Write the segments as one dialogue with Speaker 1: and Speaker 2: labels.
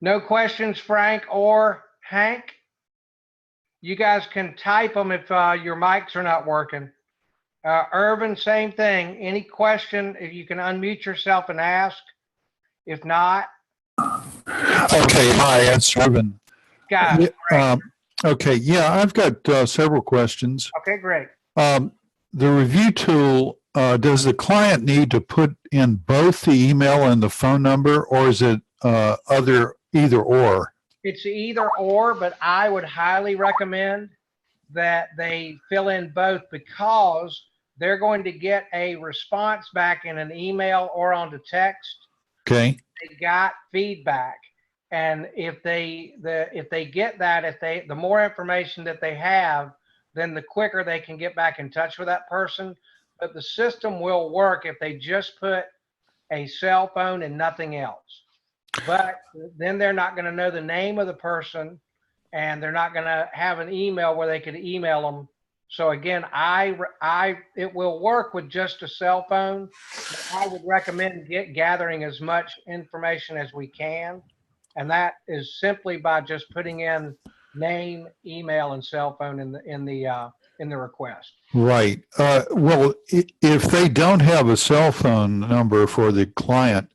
Speaker 1: No questions, Frank or Hank? You guys can type them if your mics are not working. Irvin, same thing. Any question, if you can unmute yourself and ask. If not,
Speaker 2: Okay, hi, it's Irvin.
Speaker 1: guys, great.
Speaker 2: Okay, yeah, I've got several questions.
Speaker 1: Okay, great.
Speaker 2: The review tool, does the client need to put in both the email and the phone number, or is it either or?
Speaker 1: It's either or, but I would highly recommend that they fill in both, because they're going to get a response back in an email or onto text.
Speaker 2: Okay,
Speaker 1: They got feedback, and if they get that, the more information that they have, then the quicker they can get back in touch with that person. But the system will work if they just put a cell phone and nothing else. But then they're not going to know the name of the person, and they're not going to have an email where they could email them. So again, it will work with just a cell phone. But I would recommend gathering as much information as we can, and that is simply by just putting in name, email, and cell phone in the request.
Speaker 2: right. Well, if they don't have a cell phone number for the client,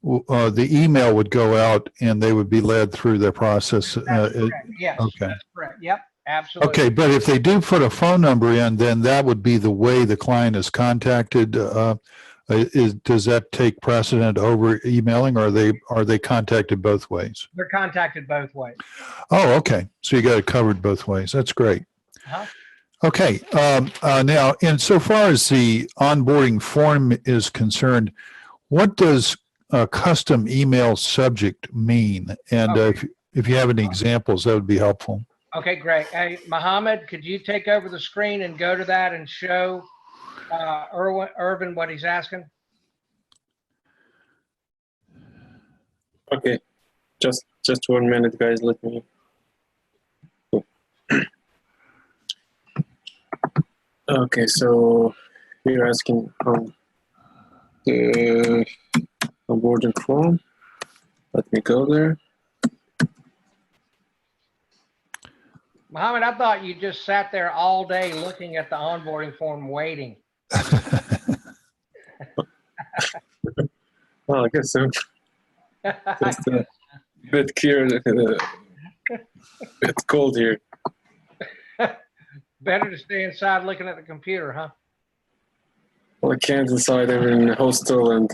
Speaker 2: the email would go out and they would be led through the process.
Speaker 1: That's correct. Yes,
Speaker 2: okay.
Speaker 1: That's correct. Yep, absolutely.
Speaker 2: Okay, but if they do put a phone number in, then that would be the way the client is contacted. Does that take precedent over emailing, or are they contacted both ways?
Speaker 1: They're contacted both ways.
Speaker 2: Oh, okay. So you got it covered both ways. That's great.
Speaker 1: Uh-huh.
Speaker 2: Okay. Now, insofar as the onboarding form is concerned, what does a custom email subject mean? And
Speaker 1: Okay.
Speaker 2: if you have any examples, that would be helpful.
Speaker 1: Okay, great. Hey, Mohammed, could you take over the screen and go to that and show Irvin what he's asking?
Speaker 3: Okay, just 1 minute, guys. Let me. Okay, so we're asking the onboarding form. Let me go there.
Speaker 1: Mohammed, I thought you just sat there all day looking at the onboarding form waiting.
Speaker 3: Well, I guess so. Just a bit curious, bit cold here.
Speaker 1: Better to stay inside looking at the computer, huh?
Speaker 3: Well, I can't inside. We're in a hostel and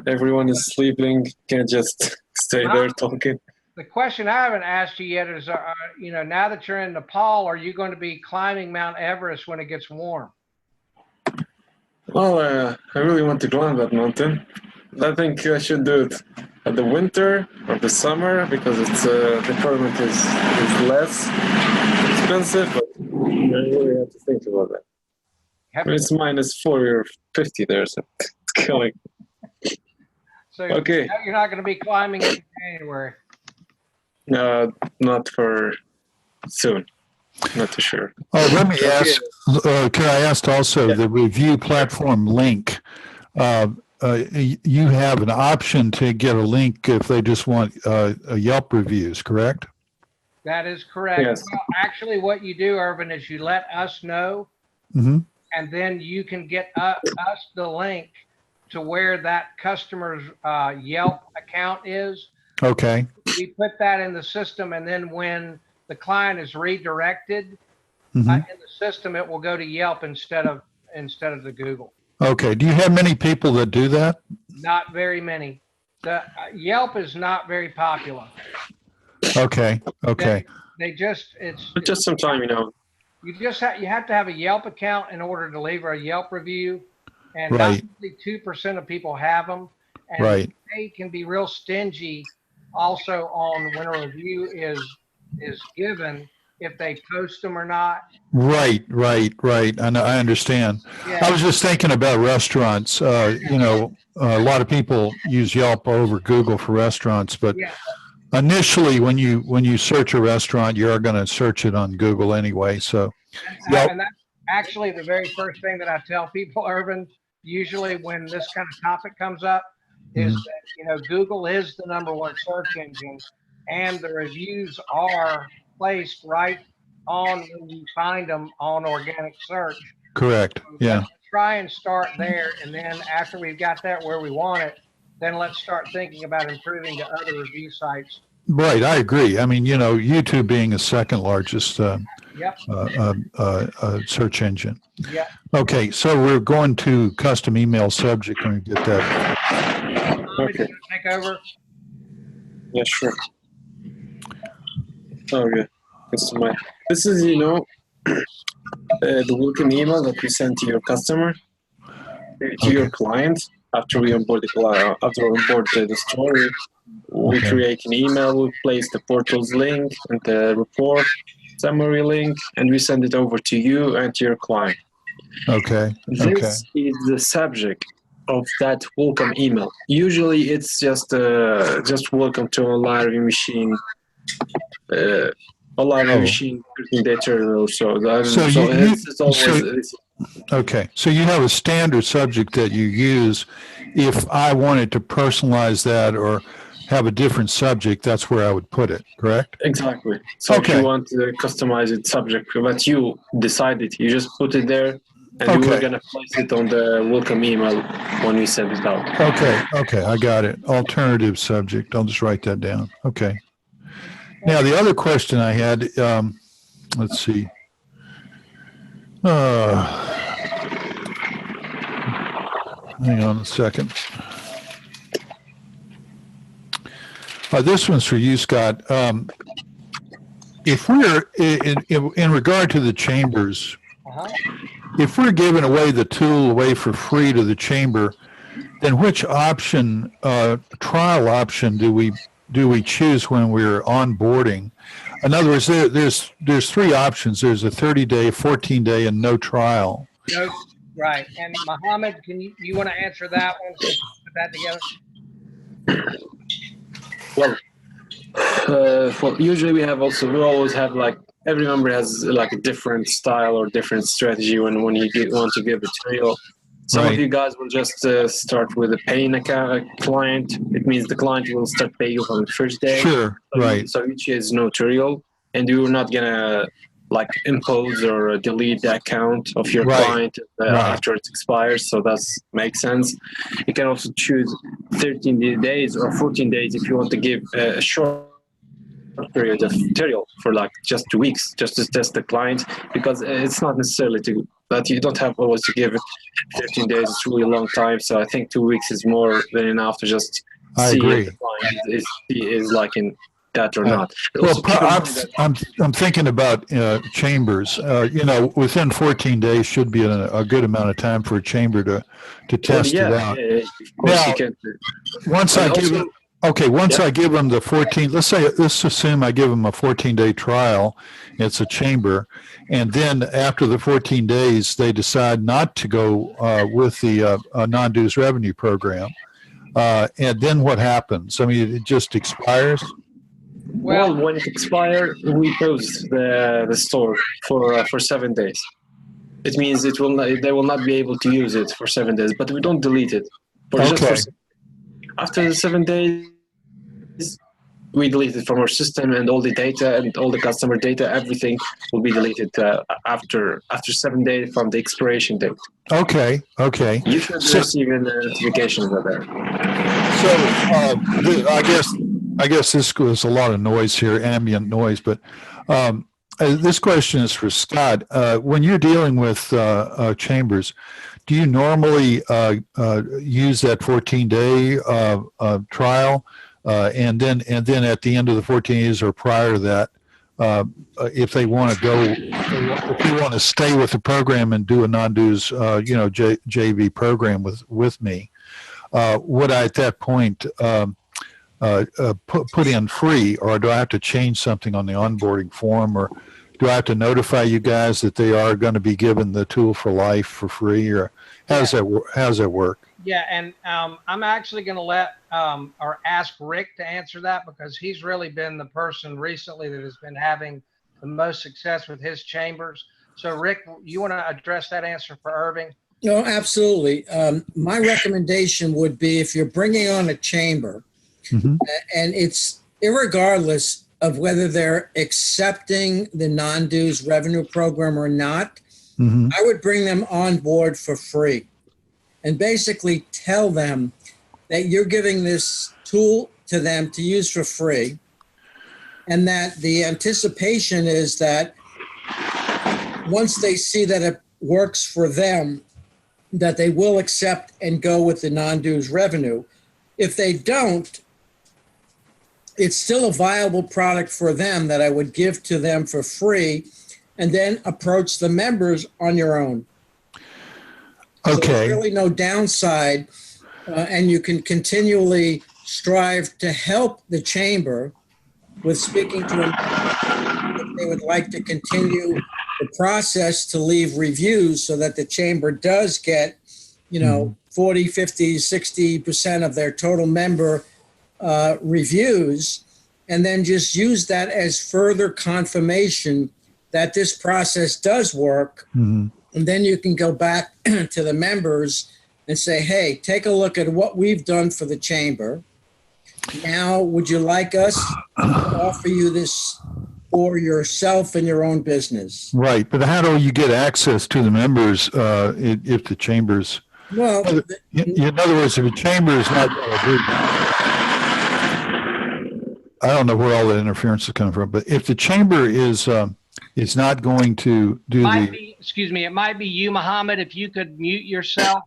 Speaker 3: everyone is sleeping. Can't just stay there talking.
Speaker 1: The question I haven't asked you yet is, now that you're in Nepal, are you going to be climbing Mount Everest when it gets warm?
Speaker 3: Well, I really want to climb that mountain. I think I should do it at the winter or the summer, because it's the permit is less expensive, but I really have to think about that. I mean, it's -40 or 50 there, so it's killing.
Speaker 1: So
Speaker 3: Okay.
Speaker 1: you're not going to be climbing in January.
Speaker 3: Not for soon. Not too sure.
Speaker 2: Oh, let me ask, can I ask also,
Speaker 3: Yeah.
Speaker 2: the review platform link, you have an option to get a link if they just want Yelp reviews, correct?
Speaker 1: That is correct.
Speaker 3: Yes.
Speaker 1: Well, actually, what you do, Irvin, is you let us know,
Speaker 2: Mm-hmm.
Speaker 1: and then you can get us the link to where that customer's Yelp account is.
Speaker 2: Okay.
Speaker 1: We put that in the system, and then when the client is redirected
Speaker 2: Mm-hmm.
Speaker 1: in the system, it will go to Yelp instead of the Google.
Speaker 2: Okay. Do you have many people that do that?
Speaker 1: Not very many. The Yelp is not very popular.
Speaker 2: Okay. Okay.
Speaker 1: They just
Speaker 3: But just some time,
Speaker 1: you have to have a Yelp account in order to leave a Yelp review, and
Speaker 2: Right.
Speaker 1: not only 2% of people have them, and
Speaker 2: Right.
Speaker 1: they can be real stingy also on when a review is given, if they post them or not.
Speaker 2: Right. I know, I understand.
Speaker 1: Yeah.
Speaker 2: I was just thinking about restaurants. A lot of people use Yelp over Google for restaurants, but
Speaker 1: Yeah.
Speaker 2: initially when you search a restaurant, you're going to search it on Google anyway. So, Yep.
Speaker 1: And that's actually the very first thing that I tell people, Irvin, usually when this kind of topic comes up, is that, Google is the #1 search engine, and the reviews are placed right on when you find them on organic search.
Speaker 2: Correct. Yeah.
Speaker 1: Let's try and start there, and then after we've got that where we want it, then let's start thinking about improving to other review sites.
Speaker 2: Right. I agree. I mean, YouTube being the second largest
Speaker 1: Yep.
Speaker 2: search engine.
Speaker 1: Yeah.
Speaker 2: Okay. So we're going to custom email subject. Can we get that?
Speaker 3: Okay.
Speaker 1: Take over.
Speaker 3: Yeah, sure. Okay. This is, the welcome email that we send to your customer, to your client after we onboard the story. We create an email, we place the portal's link and the report summary link, and we send it over to you and to your client.
Speaker 2: Okay.
Speaker 3: This is the subject of that welcome email. Usually it's just welcome to online review machine. Machine data or so.
Speaker 2: Okay. So you have a standard subject that you use. If I wanted to personalize that or have a different subject, that's where I would put it, correct?
Speaker 3: Exactly. So if you want to customize it subject, but you decide it, you just put it there, and we're going to place it on the welcome email when we send it out.
Speaker 2: Okay, I got it. Alternative subject. I'll just write that down. Okay. Now, the other question I had, let's see. Hang on a second. This one's for you, Scott. If we're, in regard to the chambers, if we're giving away the tool away for free to the chamber, then which option, trial option, do we choose when we're onboarding? In other words, there's three options. There's a 30-day, 14-day, and no trial.
Speaker 1: No, right. And Mohammed, can you want to answer that one? Put that together.
Speaker 3: Well, usually we always have every member has like a different style or different strategy when you want to give a trial. Some of you guys will just start with a paying client. It means the client will start paying you on the first day.
Speaker 2: Sure,
Speaker 3: So each is no trial, and you're not gonna impose or delete the account of your client after it expires. So that makes sense. You can also choose 13 days or 14 days if you want to give a short period of trial for just 2 weeks, just to test the client, because it's not necessarily that you don't have always to give it 13 days. It's really a long time. So I think 2 weeks is more than enough to just see if the client is liking that or not.
Speaker 2: Well, I'm thinking about chambers. Within 14 days should be a good amount of time for a chamber to test it out.
Speaker 3: Of course you can.
Speaker 2: Once I give them the 14, let's assume I give them a 14-day trial. It's a chamber, and then after the 14 days, they decide not to go with the non-dues revenue program. And then what happens? I mean, it just expires.
Speaker 3: Well, when it expires, we close the store for 7 days. It means they will not be able to use it for 7 days, but we don't delete it. After the 7 days, we delete it from our system, and all the data and all the customer data, everything will be deleted after 7 days from the expiration date.
Speaker 2: Okay.
Speaker 3: You should receive a notification of that.
Speaker 2: So I guess this was a lot of noise here, ambient noise, but this question is for Scott. When you're dealing with chambers, do you normally use that 14-day trial, and then at the end of the 14 days or prior to that, if they want to go, if you want to stay with the program and do a non-dues, JV program with me, would I at that point put in free, or do I have to change something on the onboarding form, or do I have to notify you guys that they are going to be given the tool for life for free, or how does that work?
Speaker 1: Yeah, and I'm actually going to let or ask Rick to answer that, because he's really been the person recently that has been having the most success with his chambers. So Rick, you want to address that answer for Irving?
Speaker 4: No, absolutely. My recommendation would be, if you're bringing on a chamber, and it's irregardless of whether they're accepting the non-dues revenue program or not,
Speaker 2: Mhm.
Speaker 4: I would bring them on board for free and basically tell them that you're giving this tool to them to use for free, and that the anticipation is that once they see that it works for them, that they will accept and go with the non-dues revenue. If they don't, it's still a viable product for them that I would give to them for free, and then approach the members on your own. So
Speaker 2: Okay.
Speaker 4: there's really no downside, and you can continually strive to help the chamber with speaking to them if they would like to continue the process to leave reviews so that the chamber does get, 40, 50, 60% of their total member reviews, and then just use that as further confirmation that this process does work.
Speaker 2: Mhm.
Speaker 4: And then you can go back to the members and say, hey, take a look at what we've done for the chamber. Now, would you like us to offer you this for yourself and your own business?
Speaker 2: Right, but how do you get access to the members if the chambers?
Speaker 4: Well,
Speaker 2: In other words, if a chamber is not going to do, I don't know where all the interference is coming from, but if the chamber is not going to do
Speaker 1: Might be, excuse me, it might be you, Muhammad, if you could mute yourself.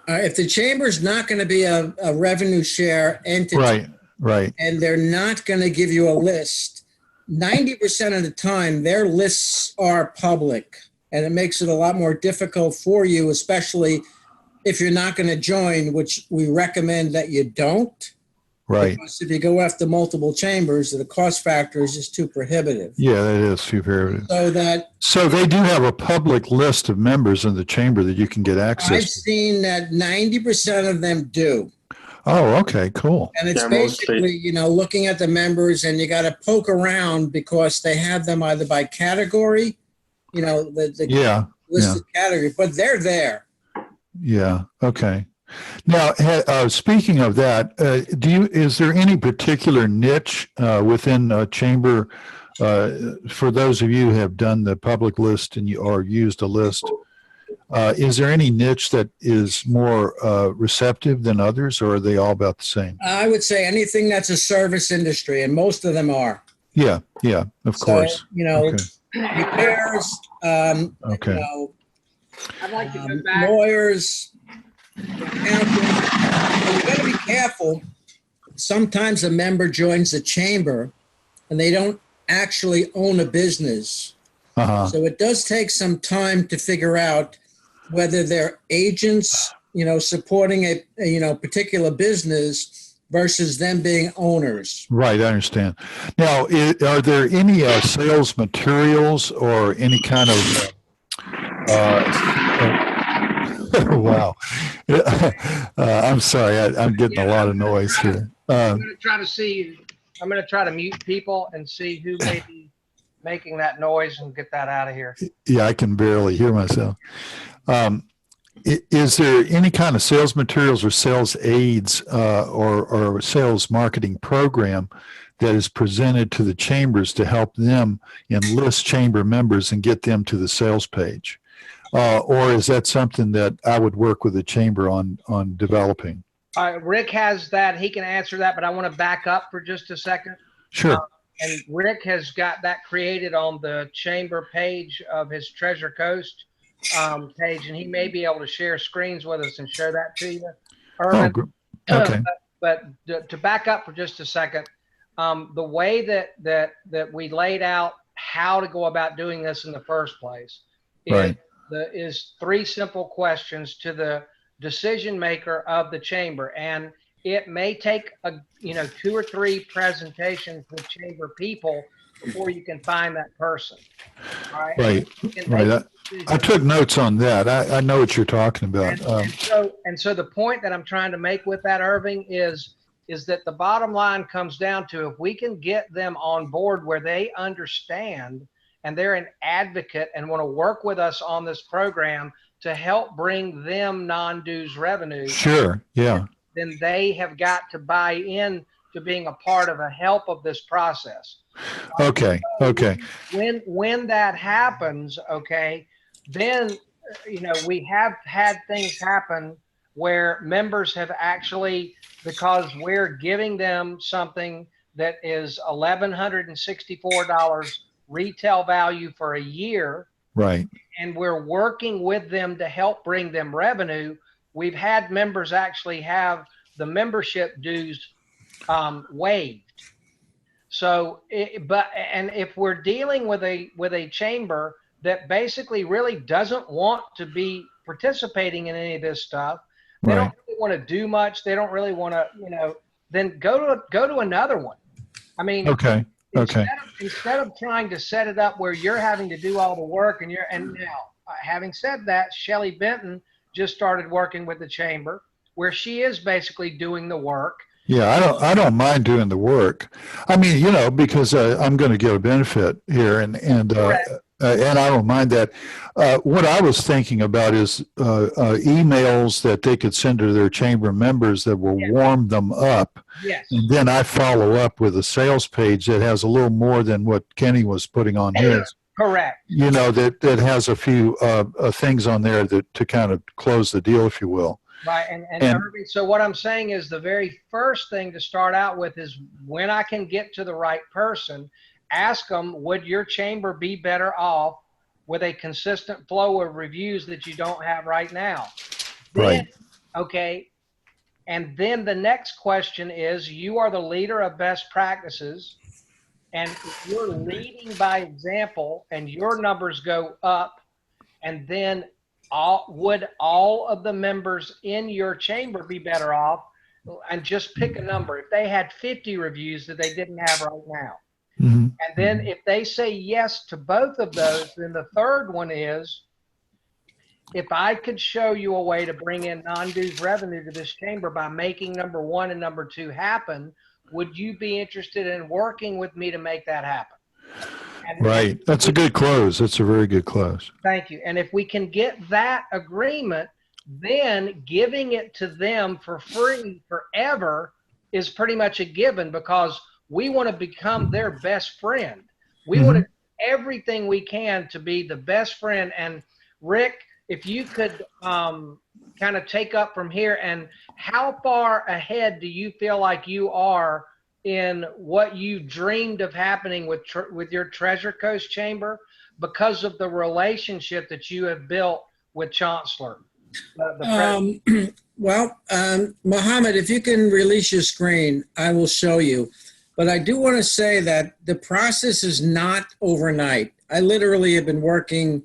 Speaker 4: if the chamber's not going to be a revenue share entity,
Speaker 2: right,
Speaker 4: and they're not going to give you a list, 90% of the time, their lists are public. And it makes it a lot more difficult for you, especially if you're not going to join, which we recommend that you don't.
Speaker 2: right.
Speaker 4: Because if you go after multiple chambers, the cost factor is just too prohibitive.
Speaker 2: Yeah, that is too very.
Speaker 4: So
Speaker 2: they do have a public list of members in the chamber that you can get access
Speaker 4: I've
Speaker 2: to.
Speaker 4: seen that 90% of them do.
Speaker 2: Oh, okay, cool.
Speaker 4: And it's
Speaker 3: Yeah,
Speaker 4: basically, looking at the members, and you got to poke around because they have them either by category, the
Speaker 2: Yeah,
Speaker 4: listed category, but they're there.
Speaker 2: yeah, okay. Now, speaking of that, is there any particular niche within a chamber for those of you who have done the public list and or used a list? Is there any niche that is more receptive than others, or are they all about the same?
Speaker 4: I would say anything that's a service industry, and most of them are.
Speaker 2: Yeah, of course. Okay.
Speaker 4: Repairs,
Speaker 2: Okay.
Speaker 1: I'd like to go back.
Speaker 4: lawyers, accountants. You got to be careful. Sometimes a member joins the chamber and they don't actually own a business.
Speaker 2: Uh-huh.
Speaker 4: So it does take some time to figure out whether they're agents, supporting a particular business versus them being owners.
Speaker 2: Right, I understand. Now, are there any sales materials or any kind of wow. I'm sorry, I'm getting a lot of noise here.
Speaker 1: I'm going to try to mute people and see who may be making that noise and get that out of here.
Speaker 2: Yeah, I can barely hear myself. Is there any kind of sales materials or sales aids or sales marketing program that is presented to the chambers to help them enlist chamber members and get them to the sales page? Or is that something that I would work with the chamber on developing?
Speaker 1: Rick has that. He can answer that, but I want to back up for just a second.
Speaker 2: Sure.
Speaker 1: And Rick has got that created on the chamber page of his Treasure Coast page, and he may be able to share screens with us and share that to you. Erwin.
Speaker 2: Okay.
Speaker 1: But to back up for just a second, the way that we laid out how to go about doing this in the first place is three simple questions to the decision maker of the chamber, and it may take 2 or 3 presentations with chamber people before you can find that person. All right.
Speaker 2: Right. I took notes on that. I know what you're talking about.
Speaker 1: And so the point that I'm trying to make with that, Irving, is that the bottom line comes down to, if we can get them on board where they understand and they're an advocate and want to work with us on this program to help bring them non-dues revenue.
Speaker 2: Sure. Yeah.
Speaker 1: Then they have got to buy in to being a part of a help of this process.
Speaker 2: Okay. Okay.
Speaker 1: When that happens, okay, then we have had things happen where members have actually, because we're giving them something that is $1,164 retail value for a year,
Speaker 2: Right.
Speaker 1: and we're working with them to help bring them revenue. We've had members actually have the membership dues waived. So, and if we're dealing with a chamber that basically really doesn't want to be participating in any of this stuff, they don't really want to do much. They don't really want to, then go to another one. I mean,
Speaker 2: Okay. Okay.
Speaker 1: Instead of trying to set it up where you're having to do all the work and now, having said that, Shelley Benton just started working with the chamber where she is basically doing the work.
Speaker 2: Yeah, I don't mind doing the work. I mean, because I'm going to get a benefit here, and I don't mind that. What I was thinking about is emails that they could send to their chamber members that will warm them up.
Speaker 1: Yes.
Speaker 2: And then I follow up with a sales page that has a little more than what Kenny was putting on his.
Speaker 1: Correct.
Speaker 2: That has a few things on there to kind of close the deal, if you will.
Speaker 1: Right. And Irving, so what I'm saying is the very first thing to start out with is when I can get to the right person, ask them, would your chamber be better off with a consistent flow of reviews that you don't have right now?
Speaker 2: Right.
Speaker 1: Okay. And then the next question is, you are the leader of best practices. And if you're leading by example and your numbers go up, and then would all of the members in your chamber be better off? And just pick a number. If they had 50 reviews that they didn't have right now.
Speaker 2: Mm-hmm.
Speaker 1: And then if they say yes to both of those, then the third one is, if I could show you a way to bring in non-dues revenue to this chamber by making number 1 and number 2 happen, would you be interested in working with me to make that happen?
Speaker 2: Right. That's a good close. That's a very good close.
Speaker 1: Thank you. And if we can get that agreement, then giving it to them for free forever is pretty much a given, because we want to become their best friend. We want to do everything we can to be the best friend. And Rick, if you could kind of take up from here, and how far ahead do you feel like you are in what you dreamed of happening with your Treasure Coast Chamber because of the relationship that you have built with Chancellor?
Speaker 4: Mohammed, if you can release your screen, I will show you. But I do want to say that the process is not overnight. I literally have been working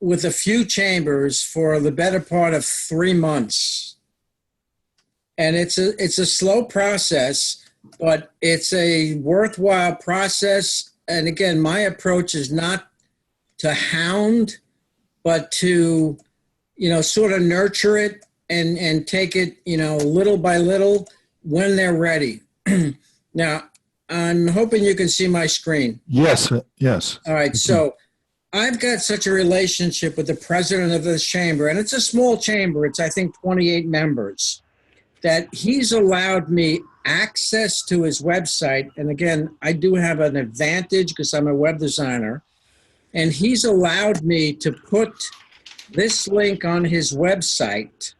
Speaker 4: with a few chambers for the better part of 3 months. And it's a slow process, but it's a worthwhile process. And again, my approach is not to hound, but to, sort of nurture it and take it, little by little when they're ready. Now, I'm hoping you can see my screen.
Speaker 2: Yes. Yes.
Speaker 4: All right. So I've got such a relationship with the president of this chamber, and it's a small chamber. It's, I think, 28 members, that he's allowed me access to his website. And again, I do have an advantage because I'm a web designer. And he's allowed me to put this link on his website,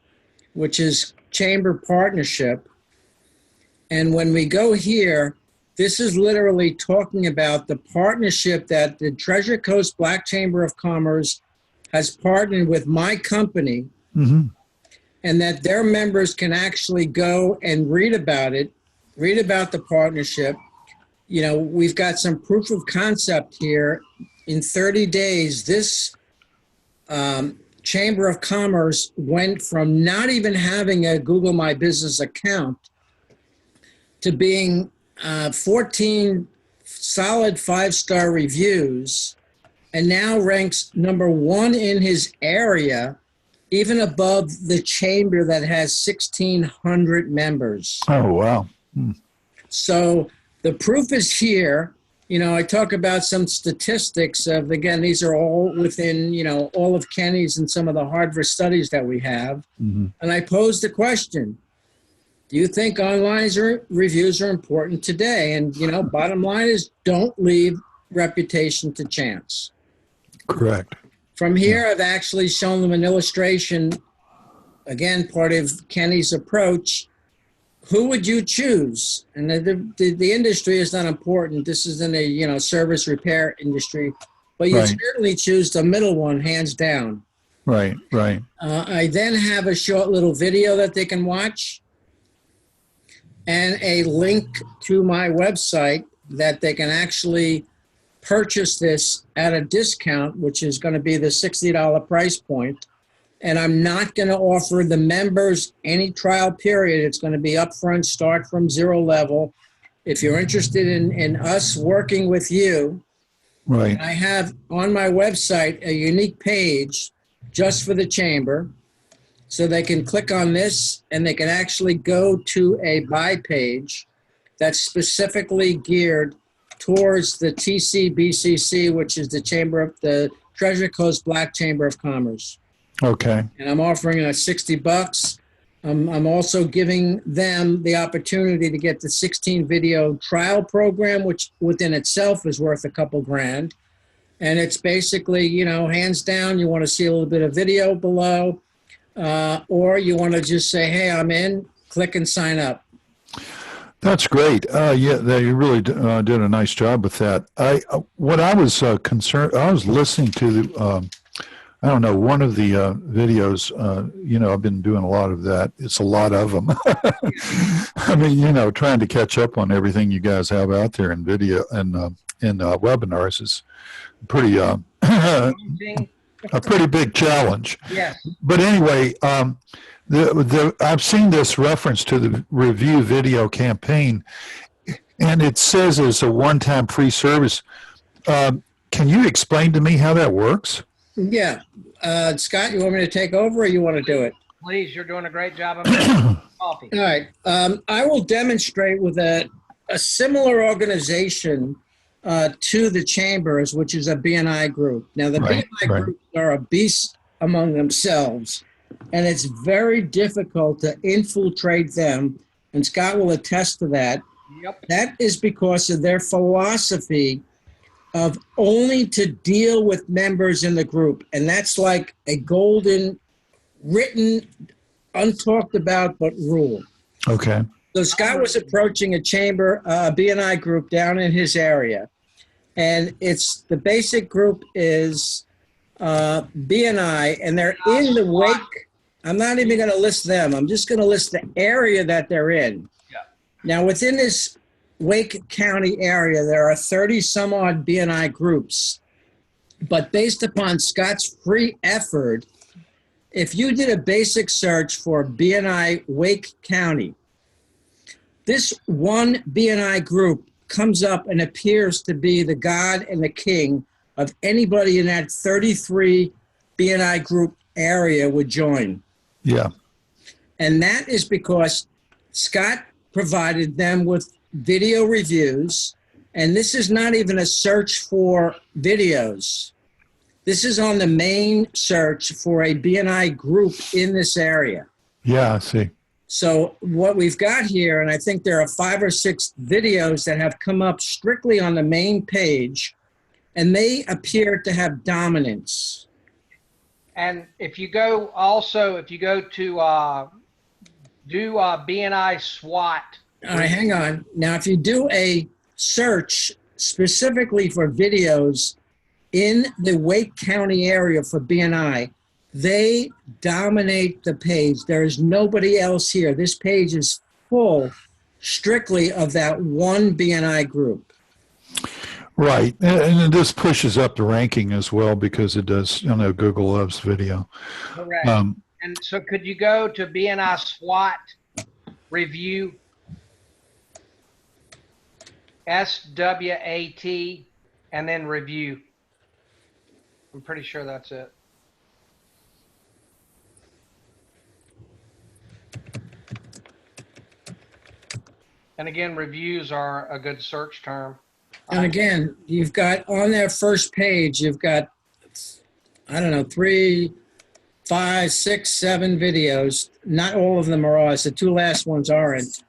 Speaker 4: which is Chamber Partnership. And when we go here, this is literally talking about the partnership that the Treasure Coast Black Chamber of Commerce has partnered with my company, and that their members can actually go and read about it, read about the partnership. We've got some proof of concept here. In 30 days, this Chamber of Commerce went from not even having a Google My Business account to being 14 solid 5-star reviews, and now ranks number 1 in his area, even above the chamber that has 1,600 members.
Speaker 2: Oh, wow.
Speaker 4: So the proof is here. I talk about some statistics of, again, these are all within, all of Kenny's and some of the Harvard studies that we have. And I posed the question, Do you think reviews are important today? And, bottom line is don't leave reputation to chance.
Speaker 2: Correct.
Speaker 4: From here, I've actually shown them an illustration, again, part of Kenny's approach. Who would you choose? And the industry is not important. This is in a, service repair industry. But you
Speaker 2: Right.
Speaker 4: certainly choose the middle one, hands down.
Speaker 2: Right. Right.
Speaker 4: I then have a short little video that they can watch and a link to my website that they can actually purchase this at a discount, which is going to be the $60 price point. And I'm not going to offer the members any trial period. It's going to be upfront, start from zero level. If you're interested in us working with you,
Speaker 2: Right.
Speaker 4: I have on my website a unique page just for the chamber. So they can click on this and they can actually go to a buy page that's specifically geared towards the TCBCC, which is the Treasure Coast Black Chamber of Commerce.
Speaker 2: Okay.
Speaker 4: And I'm offering $60. I'm also giving them the opportunity to get the 16 video trial program, which within itself is worth a couple grand. And it's basically, hands down, you want to see a little bit of video below, or you want to just say, hey, I'm in, click and sign up.
Speaker 2: That's great. Yeah, you really did a nice job with that. What I was concerned, I was listening to I don't know, one of the videos. I've been doing a lot of that. It's a lot of them. I mean, trying to catch up on everything you guys have out there in video and in webinars is pretty a pretty big challenge.
Speaker 1: Yes.
Speaker 2: But anyway, I've seen this reference to the review video campaign, and it says it's a one-time free service. Can you explain to me how that works?
Speaker 4: Yeah. Scott, you want me to take over or you want to do it?
Speaker 1: Please, you're doing a great job of making coffee.
Speaker 4: All right. I will demonstrate with a similar organization to the Chambers, which is a BNI group. Now, the
Speaker 2: Right,
Speaker 4: BNI
Speaker 2: right.
Speaker 4: groups are a beast among themselves, and it's very difficult to infiltrate them, and Scott will attest to that.
Speaker 1: Yep.
Speaker 4: That is because of their philosophy of only to deal with members in the group, and that's like a golden, written, untalked about, but rule.
Speaker 2: Okay.
Speaker 4: So Scott was approaching a chamber, BNI group down in his area. And the basic group is BNI, and they're in the Wake. I'm not even going to list them. I'm just going to list the area that they're in.
Speaker 1: Yeah.
Speaker 4: Now, within this Wake County area, there are 30 some odd BNI groups. But based upon Scott's free effort, if you did a basic search for BNI Wake County, this one BNI group comes up and appears to be the god and the king of anybody in that 33 BNI group area would join.
Speaker 2: Yeah.
Speaker 4: And that is because Scott provided them with video reviews. And this is not even a search for videos. This is on the main search for a BNI group in this area.
Speaker 2: Yeah, I see.
Speaker 4: So what we've got here, and I think there are 5 or 6 videos that have come up strictly on the main page, and they appear to have dominance.
Speaker 1: And if you go to do BNI SWAT.
Speaker 4: All right, hang on. Now, if you do a search specifically for videos in the Wake County area for BNI, they dominate the page. There is nobody else here. This page is full strictly of that one BNI group.
Speaker 2: Right. And this pushes up the ranking as well because it does, Google loves video.
Speaker 1: Correct. And so could you go to BNI SWAT review, SWAT, and then review? I'm pretty sure that's it. And again, reviews are a good search term.
Speaker 4: And again, you've got on their first page, you've got, I don't know, 5, 6, 7 videos. Not all of them are ours. The 2 last ones aren't.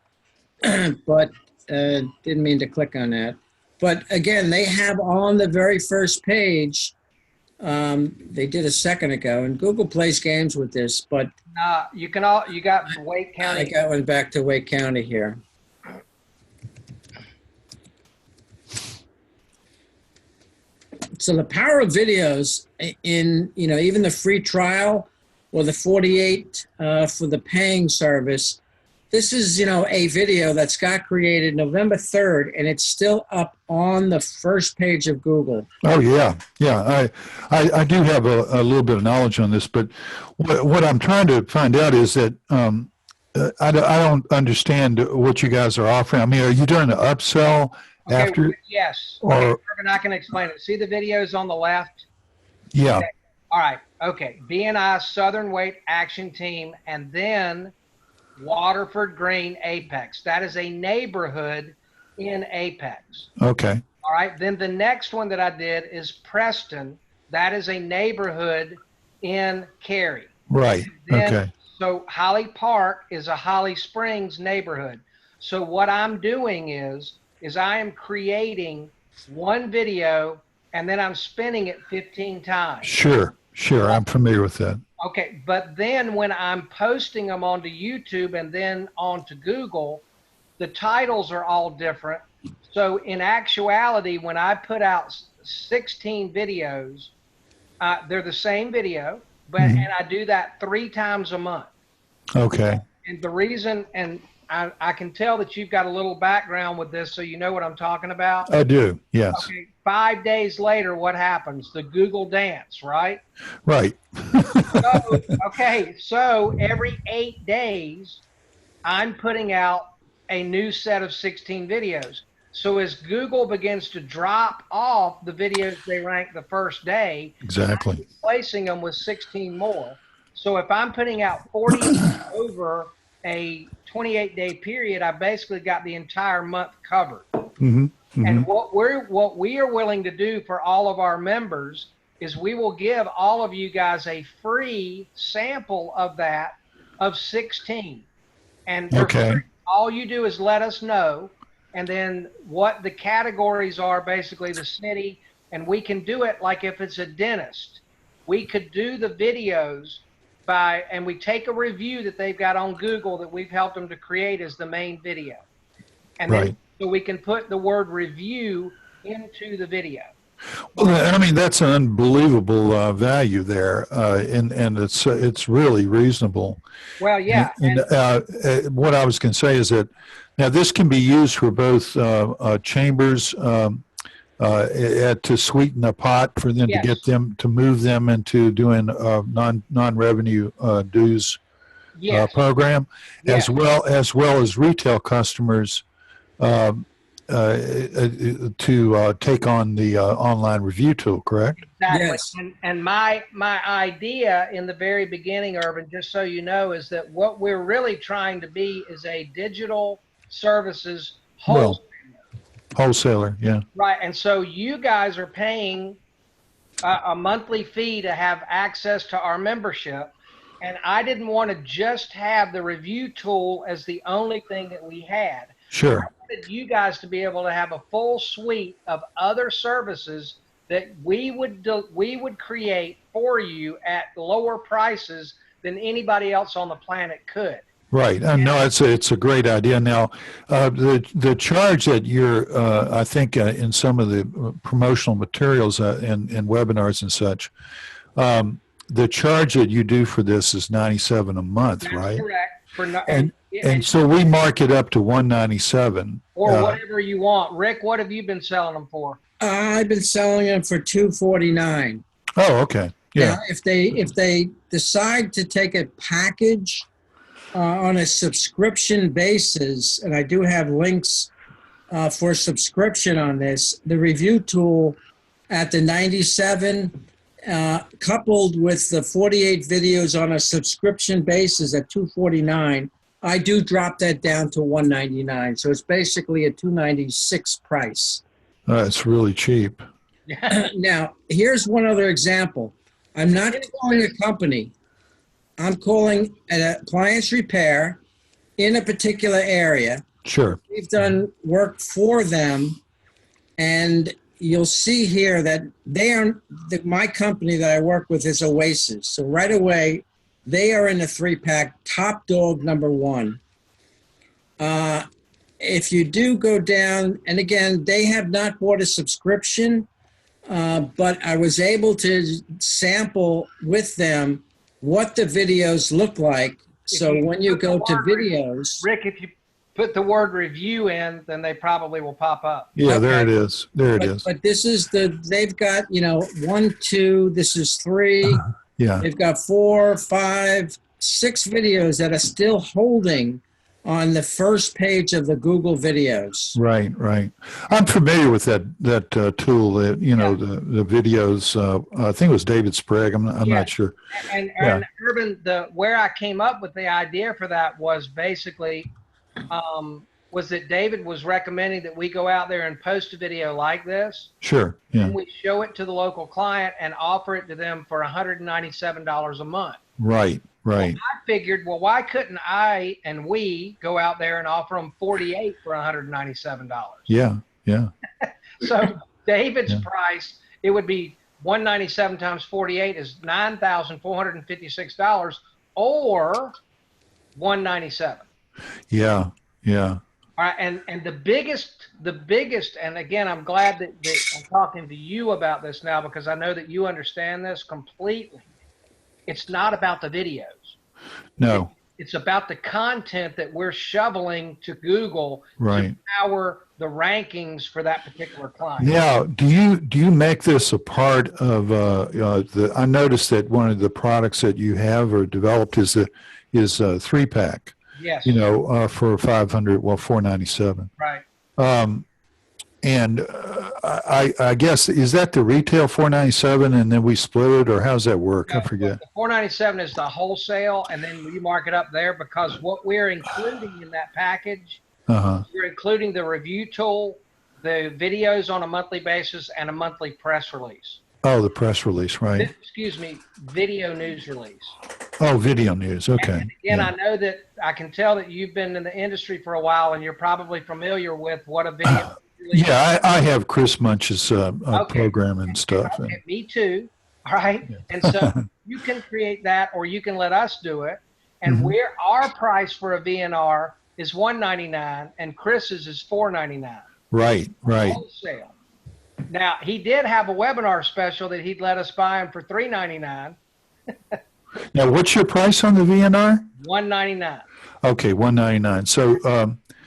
Speaker 4: But didn't mean to click on that. But again, they have on the very first page, they did a second ago, and Google plays games with this, but
Speaker 1: you got Wake
Speaker 4: I
Speaker 1: County.
Speaker 4: got one back to Wake County here. So the power of videos in, even the free trial or the 48 for the paying service, this is, a video that Scott created November 3rd, and it's still up on the first page of Google.
Speaker 2: Oh yeah, yeah. I do have a little bit of knowledge on this, but what I'm trying to find out is that I don't understand what you guys are offering. I mean, are you doing an upsell after?
Speaker 1: Yes.
Speaker 2: Or
Speaker 1: Urban, I can explain it. See the videos on the left?
Speaker 2: yeah,
Speaker 1: Okay. All right. Okay. BNI Southern Weight Action Team, and then Waterford Green Apex. That is a neighborhood in Apex.
Speaker 2: okay,
Speaker 1: All right. Then the next one that I did is Preston. That is a neighborhood in Cary.
Speaker 2: right,
Speaker 1: Then,
Speaker 2: okay,
Speaker 1: so Holly Park is a Holly Springs neighborhood. So what I'm doing is I am creating one video and then I'm spinning it 15 times.
Speaker 2: sure, I'm familiar with that.
Speaker 1: Okay, but then when I'm posting them onto YouTube and then onto Google, the titles are all different. So in actuality, when I put out 16 videos, they're the same video, but and I do that 3 times a month.
Speaker 2: Okay,
Speaker 1: And the reason, and I can tell that you've got a little background with this, so you know what I'm talking about.
Speaker 2: I do. Yes,
Speaker 1: Okay, 5 days later, what happens? The Google dance, right?
Speaker 2: right.
Speaker 1: So every 8 days, I'm putting out a new set of 16 videos. So as Google begins to drop off the videos they ranked the first day,
Speaker 2: Exactly.
Speaker 1: I'm replacing them with 16 more. So if I'm putting out 40 over a 28-day period, I basically got the entire month covered.
Speaker 2: Mm-hmm.
Speaker 1: And what we are willing to do for all of our members is we will give all of you guys a free sample of that of 16. And they're
Speaker 2: Okay.
Speaker 1: free. All you do is let us know, and then what the categories are, basically the city, and we can do it like if it's a dentist. We could do the videos and we take a review that they've got on Google that we've helped them to create as the main video. And
Speaker 2: Right.
Speaker 1: then so we can put the word review into the video.
Speaker 2: Well, I mean, that's an unbelievable value there, and it's really reasonable.
Speaker 1: Well, yeah.
Speaker 2: And what I was going to say is that now this can be used for both chambers to sweeten a pot for them
Speaker 1: Yes.
Speaker 2: to get them to move them into doing non-revenue dues
Speaker 1: Yes.
Speaker 2: program,
Speaker 1: Yes.
Speaker 2: as well as retail customers to take on the online review tool. Correct?
Speaker 1: Exactly.
Speaker 4: Yes.
Speaker 1: And my idea in the very beginning, Urban, just so you know, is that what we're really trying to be is a digital services wholesaler.
Speaker 2: Wholesaler, yeah.
Speaker 1: Right. And so you guys are paying a monthly fee to have access to our membership. And I didn't want to just have the review tool as the only thing that we had.
Speaker 2: Sure.
Speaker 1: I wanted you guys to be able to have a full suite of other services that we would create for you at lower prices than anybody else on the planet could.
Speaker 2: Right. No, it's a great idea. Now, the charge that you're, I think, in some of the promotional materials and webinars and such, the charge that you do for this is $97 a month,
Speaker 1: That's
Speaker 2: right?
Speaker 1: correct.
Speaker 2: And so we mark it up to $197.
Speaker 1: Or whatever you want. Rick, what have you been selling them for?
Speaker 4: I've been selling them for $249.
Speaker 2: Oh, okay. Yeah.
Speaker 4: Now, if they decide to take a package on a subscription basis, and I do have links for subscription on this, the review tool at the 97, coupled with the 48 videos on a subscription basis at $249, I do drop that down to $199. So it's basically a $296 price.
Speaker 2: It's really cheap.
Speaker 4: Now, here's one other example. I'm not calling a company, I'm calling an appliance repair in a particular area.
Speaker 2: Sure.
Speaker 4: We've done work for them, and you'll see here that my company that I work with is Oasis. So right away, they are in the 3-pack, top dog number 1. If you do go down, and again, they have not bought a subscription, but I was able to sample with them what the videos look like. So when you go to videos,
Speaker 1: Rick, if you put the word review in, then they probably will pop up.
Speaker 2: Yeah, there it
Speaker 4: Okay.
Speaker 2: is. There it is.
Speaker 4: but this is they've got, 1, 2, this is 3.
Speaker 2: Yeah.
Speaker 4: They've got 4, 5, 6 videos that are still holding on the first page of the Google videos.
Speaker 2: Right, right. I'm familiar with that tool. That the videos. I think it was David Sprague. I'm
Speaker 1: Yeah.
Speaker 2: not sure.
Speaker 1: And
Speaker 2: Yeah.
Speaker 1: Urban, where I came up with the idea for that was basically, was that David was recommending that we go out there and post a video like this,
Speaker 2: Sure. Yeah.
Speaker 1: and we show it to the local client and offer it to them for $197 a month.
Speaker 2: Right. Right.
Speaker 1: I figured, well, why couldn't I and we go out there and offer them 48 for $197?
Speaker 2: Yeah. Yeah.
Speaker 1: So David's
Speaker 2: Yeah.
Speaker 1: price, it would be 197 times 48 is $9,456, or 197.
Speaker 2: Yeah. Yeah.
Speaker 1: All right, and the biggest, and again, I'm glad that I'm talking to you about this now, because I know that you understand this completely. It's not about the videos.
Speaker 2: No.
Speaker 1: It's about the content that we're shoveling to Google
Speaker 2: Right.
Speaker 1: to power the rankings for that particular client.
Speaker 2: Now, do you make this a part of I noticed that one of the products that you have or developed is a 3-pack.
Speaker 1: Yes.
Speaker 2: For $497.
Speaker 1: Right.
Speaker 2: And I guess, is that the retail $497 and then we split it, or how's that work? I forget.
Speaker 1: The $497 is the wholesale, and then you mark it up there, because what we're including in that package,
Speaker 2: Uh-huh.
Speaker 1: we're including the review tool, the videos on a monthly basis, and a monthly press release.
Speaker 2: Oh, the press release, right.
Speaker 1: Excuse me, video news release.
Speaker 2: Oh, video news. Okay.
Speaker 1: And again,
Speaker 2: Yeah.
Speaker 1: I know that I can tell that you've been in the industry for a while, and you're probably familiar with what a video news release
Speaker 2: Yeah, I have Chris Munch's
Speaker 1: Okay.
Speaker 2: program and stuff.
Speaker 1: Okay, me too. All right. And so you can create that, or you can let us do it. And
Speaker 2: Mhm.
Speaker 1: our price for a VNR is $199, and Chris's is $499.
Speaker 2: Right, right.
Speaker 1: Wholesale. Now, he did have a webinar special that he'd let us buy them for $399,
Speaker 2: Now, what's your price on the VNR?
Speaker 1: $199.
Speaker 2: Okay, $199. So,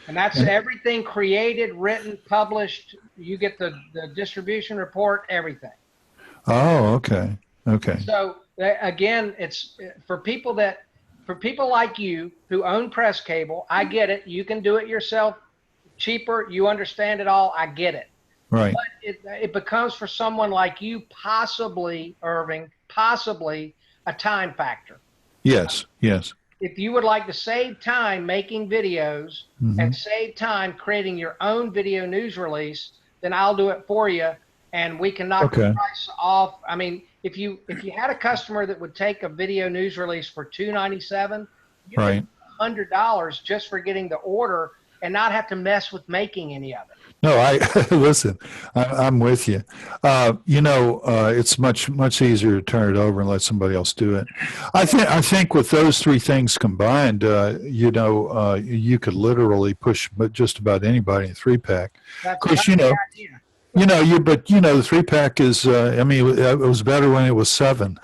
Speaker 1: And that's everything created, written, published. You get the distribution report, everything.
Speaker 2: oh, okay, okay.
Speaker 1: So again, it's for people like you who own press cable. I get it. You can do it yourself cheaper. You understand it all. I get it.
Speaker 2: Right.
Speaker 1: But it becomes, for someone like you, possibly, Irving, possibly a time factor.
Speaker 2: Yes, yes.
Speaker 1: If you would like to save time making videos and save time creating your own video news release, then I'll do it for you, and we can knock the
Speaker 2: Okay.
Speaker 1: price off. I mean, if you had a customer that would take a video news release for $297, you
Speaker 2: Right.
Speaker 1: get $100 just for getting the order and not have to mess with making any of it.
Speaker 2: No, listen, I'm with you. It's much easier to turn it over and let somebody else do it. I think with those 3 things combined, you could literally push just about anybody in a 3-pack.
Speaker 1: That's
Speaker 2: course,
Speaker 1: the idea.
Speaker 2: The 3-pack is, it was better when it was 7.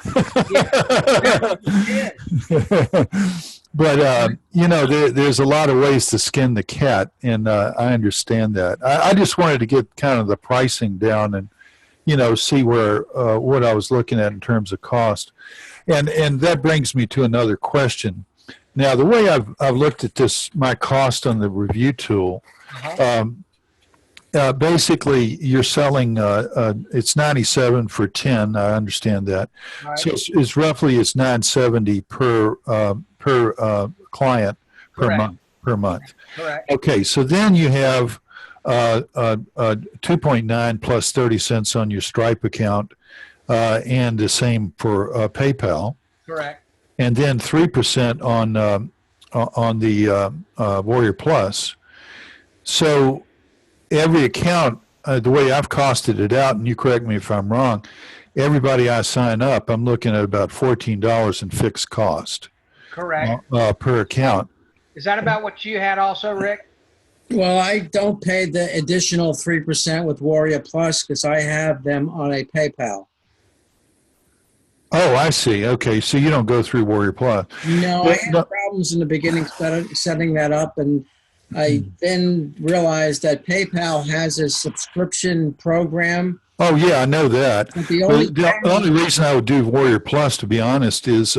Speaker 2: But, there's a lot of ways to skin the cat, and I understand that. I just wanted to get kind of the pricing down and, see where what I was looking at in terms of cost. And that brings me to another question. Now, the way I've looked at this, my cost on the review tool, basically you're selling, it's 97 for 10. I understand that.
Speaker 1: Right.
Speaker 2: So it's roughly it's 970 per client
Speaker 1: Correct.
Speaker 2: per month.
Speaker 1: Correct.
Speaker 2: Okay, so then you have 2.9 plus 30 cents on your Stripe account, and the same for PayPal.
Speaker 1: Correct.
Speaker 2: and then 3% on the Warrior Plus. So every account, the way I've costed it out, and you correct me if I'm wrong, everybody I sign up, I'm looking at about $14 in fixed cost
Speaker 1: Correct.
Speaker 2: per account.
Speaker 1: Is that about what you had also, Rick?
Speaker 4: Well, I don't pay the additional 3% with Warrior Plus because I have them on a PayPal.
Speaker 2: Oh, I see. Okay, so you don't go through Warrior Plus.
Speaker 4: No,
Speaker 2: But-
Speaker 4: I had
Speaker 2: but-
Speaker 4: problems in the beginning setting that up, and I then realized that PayPal has a subscription program.
Speaker 2: Oh, yeah, I know that.
Speaker 4: But the only
Speaker 2: But the only reason I would do Warrior Plus, to be honest, is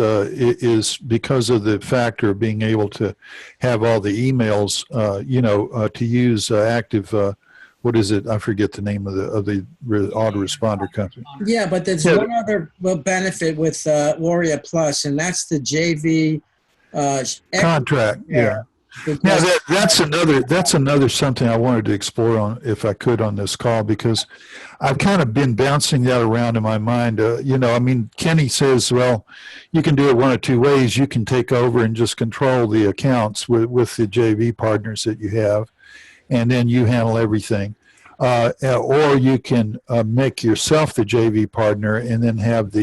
Speaker 2: because of the factor of being able to have all the emails, to use active. What is it? I forget the name of the autoresponder company.
Speaker 4: Yeah, but there's
Speaker 2: Yeah.
Speaker 4: one other benefit with Warrior Plus, and that's the JV
Speaker 2: Contract. Yeah. Now that's another something I wanted to explore on, if I could, on this call, because I've kind of been bouncing that around in my mind. Kenny says, well, you can do it one of two ways. You can take over and just control the accounts with the JV partners that you have, and then you handle everything. Or you can make yourself the JV partner and then have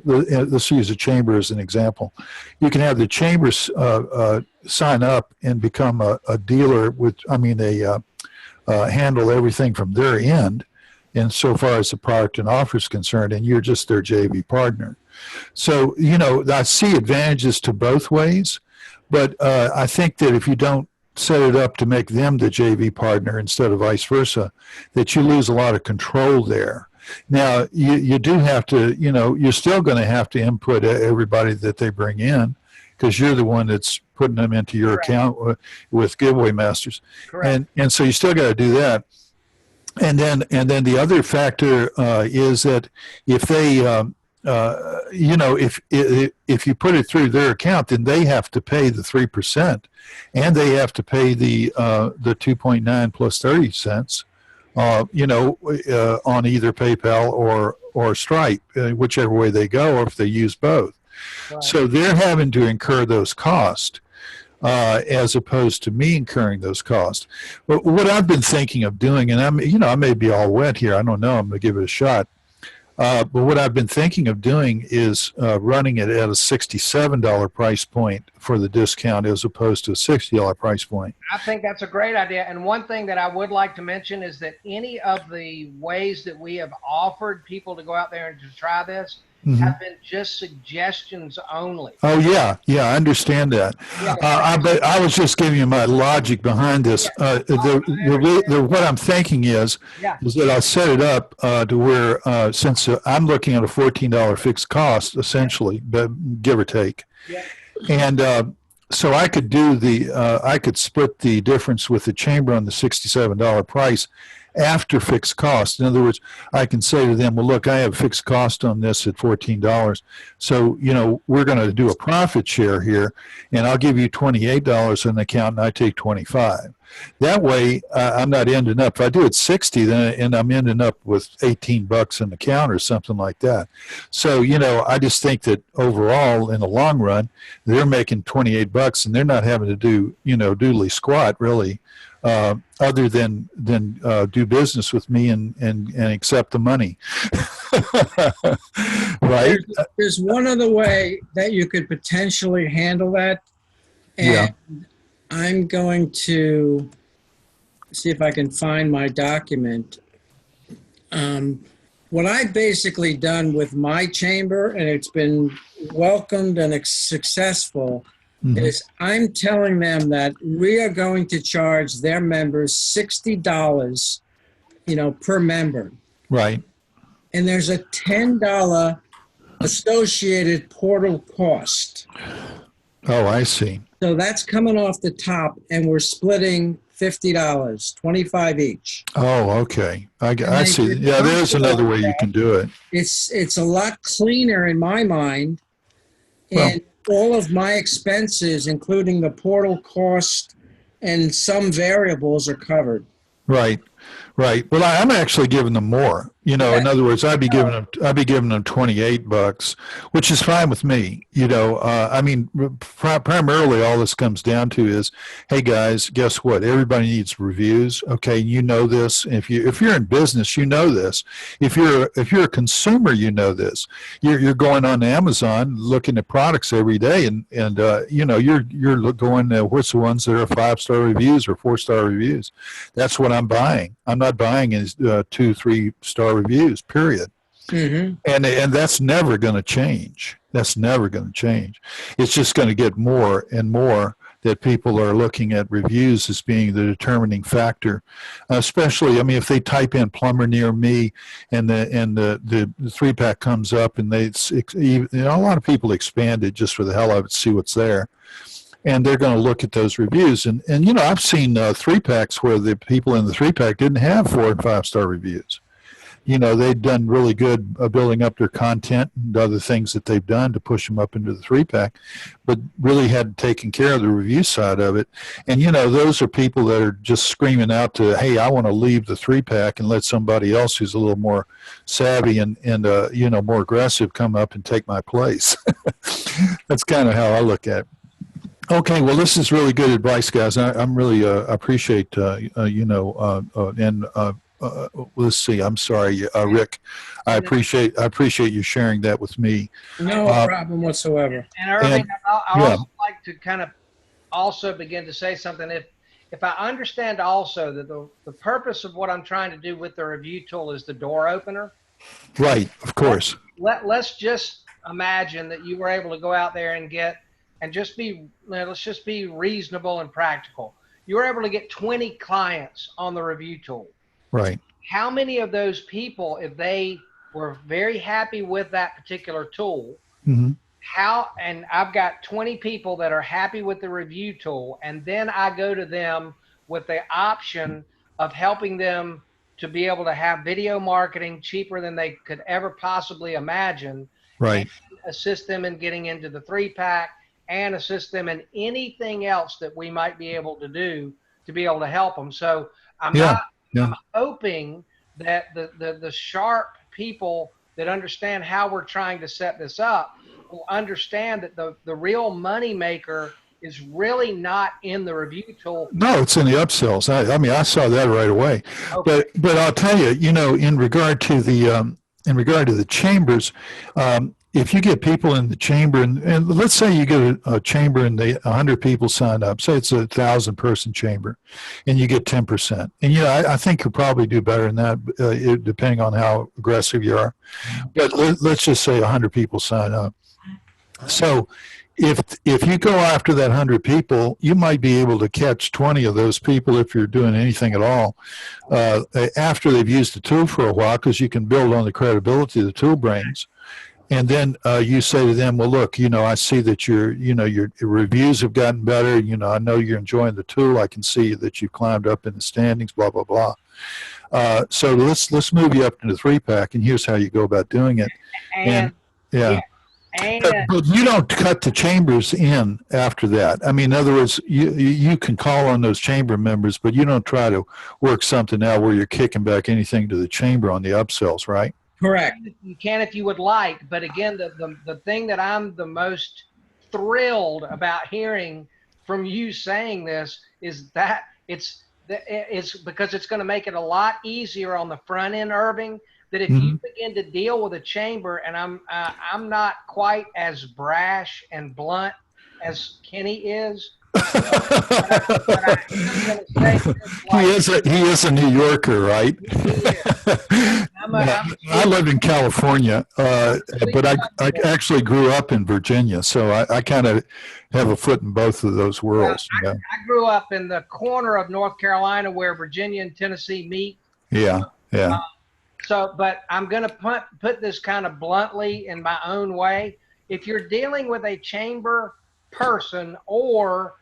Speaker 2: let's use a chamber as an example. You can have the chambers sign up and become a dealer handle everything from their end, and so far as the product and offer is concerned, and you're just their JV partner. So, I see advantages to both ways, but I think that if you don't set it up to make them the JV partner instead of vice versa, that you lose a lot of control there. Now, you do have to, you're still going to have to input everybody that they bring in, because you're the one that's putting them into your
Speaker 1: Correct.
Speaker 2: account with Giveaway Masters.
Speaker 1: Correct.
Speaker 2: And so you still got to do that. And then the other factor is that if they, if you put it through their account, then they have to pay the 3%, and they have to pay the 2.9 plus 30 cents. On either PayPal or Stripe, whichever way they go, or if they use both.
Speaker 1: Right.
Speaker 2: So they're having to incur those costs as opposed to me incurring those costs. But what I've been thinking of doing, and I may be all wet here, I don't know, I'm going to give it a shot. But what I've been thinking of doing is running it at a $67 price point for the discount as opposed to a $60 price point.
Speaker 1: I think that's a great idea. And one thing that I would like to mention is that any of the ways that we have offered people to go out there and to try this have been just suggestions only.
Speaker 2: Oh, yeah, I understand that. But I was just giving you my logic behind this. What I'm thinking is that I set it up to where, since I'm looking at a $14 fixed cost, essentially, but give or take.
Speaker 1: Yeah.
Speaker 2: And so I could I could split the difference with the chamber on the $67 price after fixed cost. In other words, I can say to them, well, look, I have fixed cost on this at $14. So, we're going to do a profit share here, and I'll give you $28 on the account, and I take $25. That way, I'm not ending up, if I do it 60, and I'm ending up with $18 in the account or something like that. So, I just think that overall, in the long run, they're making $28, and they're not having to do, doodly squat, really. Other than do business with me and accept the money. Right?
Speaker 4: There's one other way that you could potentially handle that. And I'm going to see if I can find my document. What I've basically done with my chamber, and it's been welcomed and successful, is I'm telling them that we are going to charge their members $60, per member.
Speaker 2: Right.
Speaker 4: And there's a $10 associated portal cost.
Speaker 2: Oh, I see.
Speaker 4: So that's coming off the top, and we're splitting $50, $25 each.
Speaker 2: Oh, okay. I see. Yeah, there's another way you can do it.
Speaker 4: It's a lot cleaner in my mind, and all of my expenses, including the portal cost and some variables, are covered.
Speaker 2: Right. Well, I'm actually giving them more. You know,
Speaker 4: Yeah.
Speaker 2: in other words, I'd be giving them $28, which is fine with me. You know, I mean, primarily all this comes down to is, hey guys, guess what? Everybody needs reviews. Okay, you know this. If you're in business, you know this. If you're a consumer, you know this. You're going on Amazon looking at products every day, and you know you're going what's the ones that are 5-star reviews or 4-star reviews. That's what I'm buying. I'm not buying is 2-3-star reviews, period.
Speaker 4: Mm-hmm.
Speaker 2: And that's never going to change. That's never going to change. It's just going to get more and more that people are looking at reviews as being the determining factor. Especially, I mean, if they type in plumber near me and the 3-pack comes up and you know, a lot of people expand it just for the hell of it, see what's there. And they're going to look at those reviews. And you know, I've seen 3-packs where the people in the 3-pack didn't have 4 and 5-star reviews. You know, they've done really good building up their content and other things that they've done to push them up into the 3-pack, but really hadn't taken care of the review side of it. And, you know, those are people that are just screaming out to, hey, I want to leave the 3-pack and let somebody else who's a little more savvy and you know, more aggressive come up and take my place. That's kind of how I look at it. Okay, well, this is really good advice, guys. I'm really appreciate you know, and let's see. I'm sorry, Rick. I appreciate you sharing that with me.
Speaker 4: No problem whatsoever.
Speaker 1: And Irving, I
Speaker 2: yeah.
Speaker 1: also like to kind of also begin to say something. If I understand also that the purpose of what I'm trying to do with the review tool is the door opener.
Speaker 2: Right, of course.
Speaker 1: Let's just imagine that you were able to go out there and let's just be reasonable and practical. You were able to get 20 clients on the review tool.
Speaker 2: Right.
Speaker 1: How many of those people, if they were very happy with that particular tool,
Speaker 2: Mm-hmm.
Speaker 1: and I've got 20 people that are happy with the review tool, and then I go to them with the option of helping them to be able to have video marketing cheaper than they could ever possibly imagine.
Speaker 2: Right.
Speaker 1: Assist them in getting into the 3-pack and assist them in anything else that we might be able to do to be able to help them. So I'm hoping that the sharp people that understand how we're trying to set this up will understand that the real money maker is really not in the review tool.
Speaker 2: No, it's in the upsells. I mean, I saw that right away.
Speaker 1: Okay.
Speaker 2: But I'll tell you, you know, in regard to the chambers, if you get people in the chamber, and let's say you get a chamber and 100 people sign up, say it's 1,000-person chamber, and you get 10%. And, you know, I think you'll probably do better than that, depending on how aggressive you are. But let's just say 100 people sign up. So if you go after that 100 people, you might be able to catch 20 of those people if you're doing anything at all after they've used the tool for a while, because you can build on the credibility the tool brings. And then you say to them, well, look, you know, I see that your reviews have gotten better. You know, I know you're enjoying the tool. I can see that you've climbed up in the standings, blah, blah, blah. So let's move you up into the 3-pack, and here's how you go about doing it. And yeah. But you don't cut the chambers in after that. I mean, in other words, you can call on those chamber members, but you don't try to work something out where you're kicking back anything to the chamber on the upsells, right?
Speaker 4: Correct.
Speaker 1: You can if you would like, but again, the thing that I'm the most thrilled about hearing from you saying this is that it's because it's going to make it a lot easier on the front end, Irving. That if you begin to deal with a chamber, and I'm not quite as brash and blunt as Kenny is.
Speaker 2: He is a New Yorker, right? I live in California, but I actually grew up in Virginia, so I kind of have a foot in both of those worlds.
Speaker 1: I grew up in the corner of North Carolina where Virginia and Tennessee meet.
Speaker 2: Yeah.
Speaker 1: So, but I'm going to put this kind of bluntly in my own way. If you're dealing with a chamber person or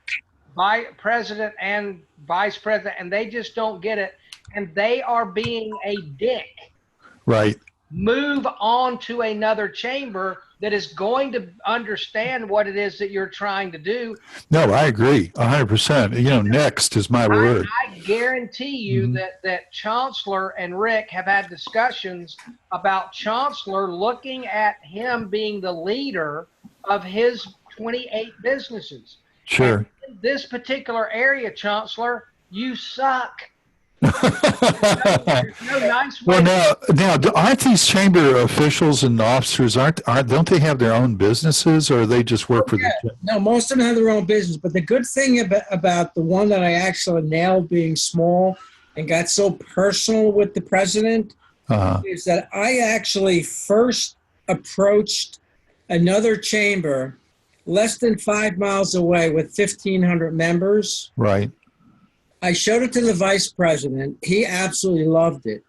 Speaker 1: president and vice president, and they just don't get it, and they are being a dick,
Speaker 2: right?
Speaker 1: Move on to another chamber that is going to understand what it is that you're trying to do.
Speaker 2: No, I agree 100%. You know, next is my word.
Speaker 1: I guarantee you
Speaker 2: Mhm.
Speaker 1: that Chancellor and Rick have had discussions about Chancellor looking at him being the leader of his 28 businesses.
Speaker 2: Sure.
Speaker 1: And in this particular area, Chancellor, you suck.
Speaker 2: Well,
Speaker 1: There's no nice way.
Speaker 2: now, aren't these chamber officials and officers don't they have their own businesses, or they just work for the?
Speaker 4: No, most of them have their own business. But the good thing about the one that I actually nailed being small and got so personal with the president is that I actually first approached another chamber less than 5 miles away with 1,500 members.
Speaker 2: Right.
Speaker 4: I showed it to the vice president. He absolutely loved it.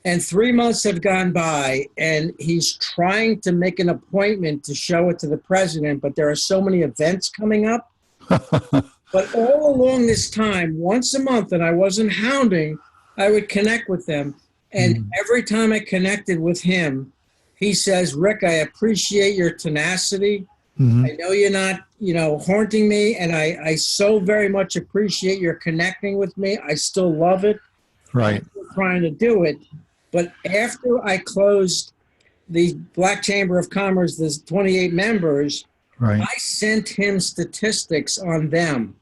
Speaker 4: And 3 months have gone by, and he's trying to make an appointment to show it to the president, but there are so many events coming up. But all along this time, once a month, and I wasn't hounding, I would connect with them. And every time I connected with him, he says, Rick, I appreciate your tenacity. I know you're not, haunting me, and I so very much appreciate your connecting with me. I still love it.
Speaker 2: Right.
Speaker 4: I'm still trying to do it. But after I closed the Black Chamber of Commerce, there's 28 members,
Speaker 2: Right.
Speaker 4: I sent him statistics on them.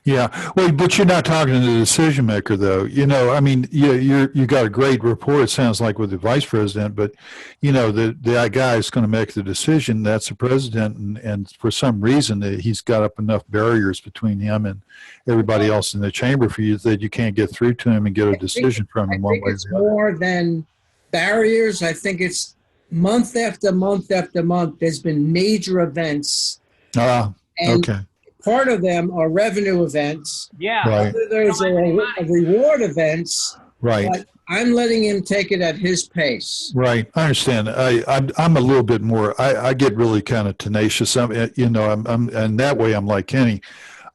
Speaker 2: Yeah. Well, but you're not talking to the decision maker, though. I mean, you got a great rapport, it sounds like, with the vice president, but, the guy is going to make the decision. That's the president. And for some reason, he's got up enough barriers between him and everybody else in the chamber for you that you can't get through to him and get a decision from him one way or
Speaker 4: It's
Speaker 2: the other.
Speaker 4: more than barriers. I think it's month after month after month, there's been major events.
Speaker 2: Ah,
Speaker 4: And
Speaker 2: okay.
Speaker 4: part of them are revenue events.
Speaker 1: Yeah.
Speaker 2: Right.
Speaker 4: There's a reward events,
Speaker 2: Right.
Speaker 4: but I'm letting him take it at his pace.
Speaker 2: Right, I understand. I'm a little bit more. I get really kind of tenacious. I'm and that way I'm like Kenny.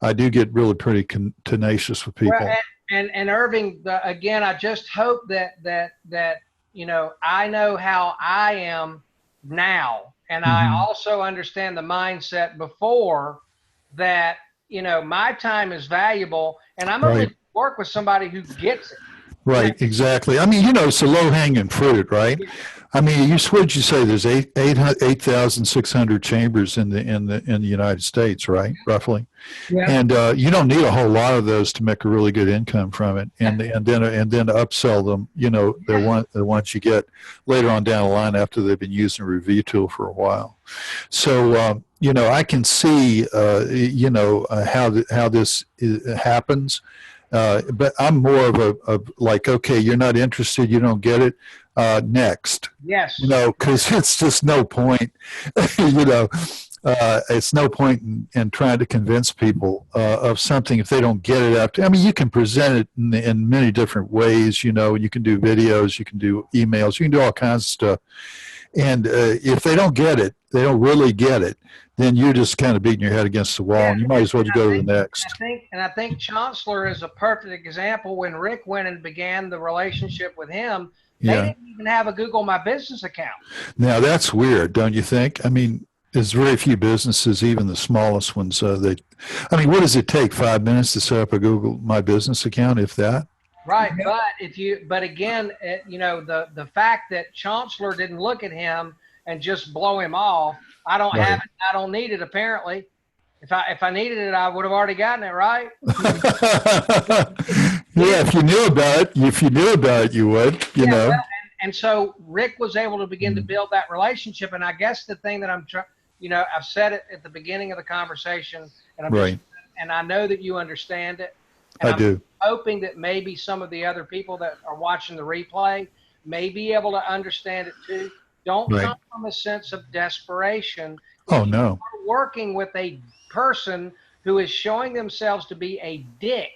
Speaker 2: I do get really pretty tenacious with people.
Speaker 1: Well, and Irving, again, I just hope that I know how I am now, and I also understand the mindset before that. My time is valuable, and I'm only
Speaker 2: Right.
Speaker 1: going to work with somebody who gets it.
Speaker 2: Right, exactly. I mean, it's a low hanging fruit, right? I mean, would you say there's 8,600 chambers in the United States, right? Roughly.
Speaker 4: Yeah.
Speaker 2: And you don't need a whole lot of those to make a really good income from it, and then upsell them. The ones you get later on down the line after they've been using a review tool for a while. So I can see how this happens. But I'm more of like, okay, you're not interested, you don't get it. Next.
Speaker 1: Yes.
Speaker 2: Because it's just no point. It's no point in trying to convince people of something if they don't get it after. I mean, you can present it in many different ways. You can do videos, you can do emails, you can do all kinds of stuff. And if they don't get it, they don't really get it, then you're just kind of beating your head against the wall, and you might as well go to the next.
Speaker 1: I think Chancellor is a perfect example. When Rick went and began the relationship with him, they didn't even have a Google My Business account.
Speaker 2: Now that's weird, don't you think? I mean, there's very few businesses, even the smallest ones. What does it take? 5 minutes to set up a Google My Business account, if that?
Speaker 1: Right, but again, the fact that Chancellor didn't look at him and just blow him off, I don't have it. I don't need it. Apparently, if I needed it, I would have already gotten it. Right?
Speaker 2: Yeah, if you knew about it, you would.
Speaker 1: Well, and so Rick was able to begin to build that relationship. And I guess the thing that I'm trying, I've said it at the beginning of the conversation, and and I know that you understand it. And
Speaker 2: I do.
Speaker 1: Hoping that maybe some of the other people that are watching the replay may be able to understand it too. Don't come from a sense of desperation.
Speaker 2: Oh, no.
Speaker 1: You're working with a person who is showing themselves to be a dick.